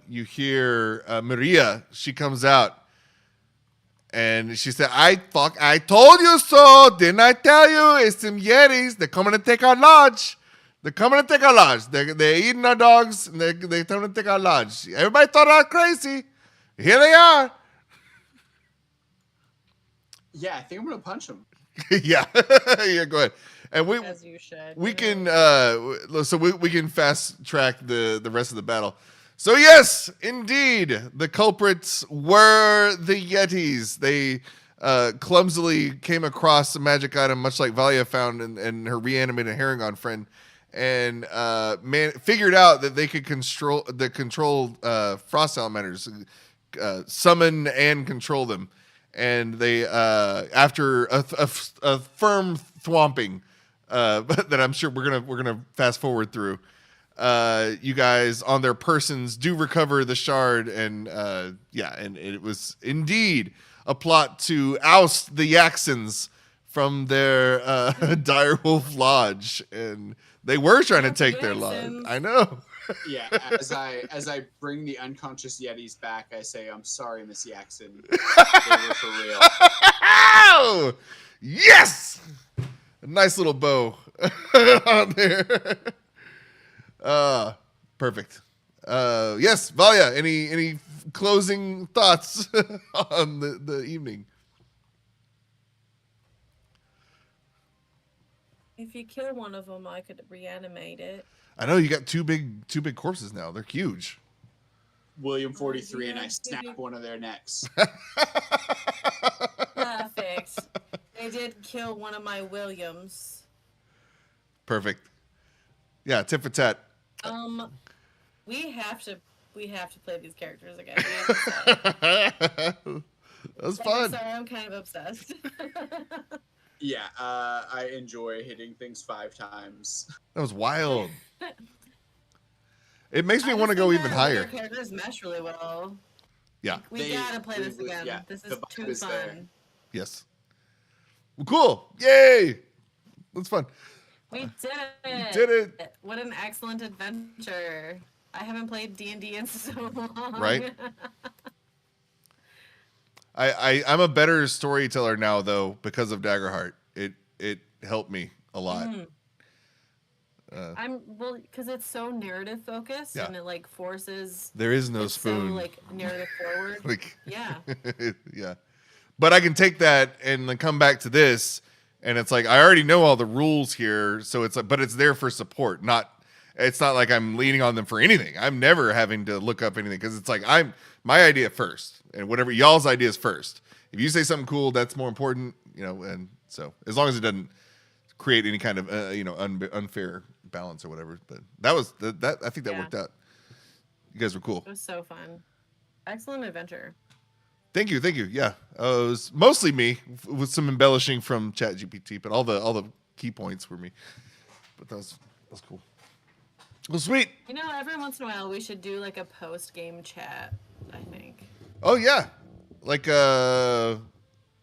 you hear Maria. She comes out and she said, I told you so. Didn't I tell you? It's some Yetis. They're coming to take our lodge. They're eating our dogs, and they're coming to take our lodge. Everybody thought I was crazy. Here they are. Yeah, I think I'm gonna punch him. Yeah. Yeah, go ahead. And as you should. we can we can fast track the rest of the battle. So yes, indeed, the culprits were the Yetis. They clumsily came across a magic item, much like Vallia found in her reanimated Herringon friend, and figured out that they could control frost salamanders, summon and control them. And they, after a firm thwomping, that I'm sure we're gonna fast forward through, you guys on their persons do recover the shard, and and it was indeed a plot to oust the Yaxons from their direwolf lodge, and they were trying to take their lodge. I know. Yeah, as I bring the unconscious Yetis back, I say, "I'm sorry, Miss Yaxon. They were for real." Yes, a nice little bow on there. Perfect. Yes, Vallia. Any closing thoughts on the evening? If you kill one of them, I could reanimate it. I know you got two big corpses now. They're huge. William 43, and I snap one of their necks. Perfect. They did kill one of my Williams. Perfect. Yeah, tit for tat. We have to play these characters again. That was fun. Sorry, I'm kind of obsessed. Yeah, I enjoy hitting things 5 times. That was wild. It makes me want to go even higher. Their characters mesh really well. Yeah. We gotta play this again. Yeah, this is too fun. There. Yes. Well, cool. Yay. That's fun. We did it. Did it. What an excellent adventure. I haven't played D&D in so long. Right? I'm a better storyteller now, though, because of Daggerheart. It helped me a lot. Because it's so narrative focused, and it like forces. There is no spoon. So like narrative forward. Like, yeah. Yeah. But I can take that and then come back to this, and it's like I already know all the rules here, so it's like, but it's there for support, not. It's not like I'm leaning on them for anything. I'm never having to look up anything because it's like I'm my idea first, and whatever y'all's ideas first. If you say something cool, that's more important, And so as long as it doesn't create any kind of unfair balance or whatever. But that was that. I think that worked out. You guys were cool. It was so fun. Excellent adventure. Thank you. Yeah, it was mostly me with some embellishing from ChatGPT, but all the key points were me. But that was cool. Well, sweet. Every once in a while we should do like a post-game chat, I think. Oh yeah, like a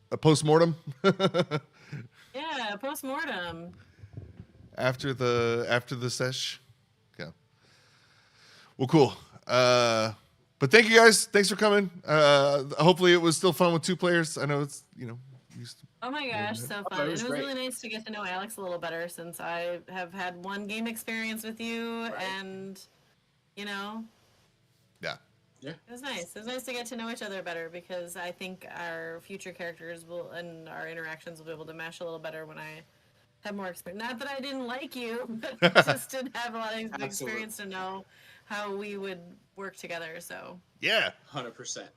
post-mortem. Yeah, a post-mortem. After the sesh. Yeah. Well, cool. But thank you guys. Thanks for coming. Hopefully it was still fun with 2 players. I know it's Oh my gosh, so fun. It It was was great. really nice to get to know Alex a little better since I have had 1 game experience with you, and Yeah. it was nice. It was nice to get to know each other better because I think our future characters and our interactions will be able to mesh a little better when I have more experience. Not that I didn't like you, but just didn't have a lot of experience to know how we would work together. So Yeah. 100%.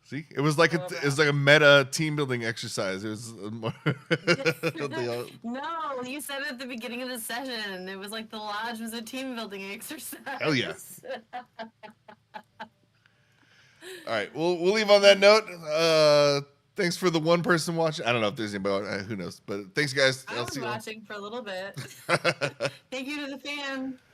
See, it was like a meta team building exercise. It was more No, you said it at the beginning of the session. It was like the lodge was a team building exercise. Hell yeah. All right, we'll leave on that note. Thanks for the 1 person watching. I don't know if there's anybody. Who knows? But thanks, guys. I was watching for a little bit. Thank you to the fan.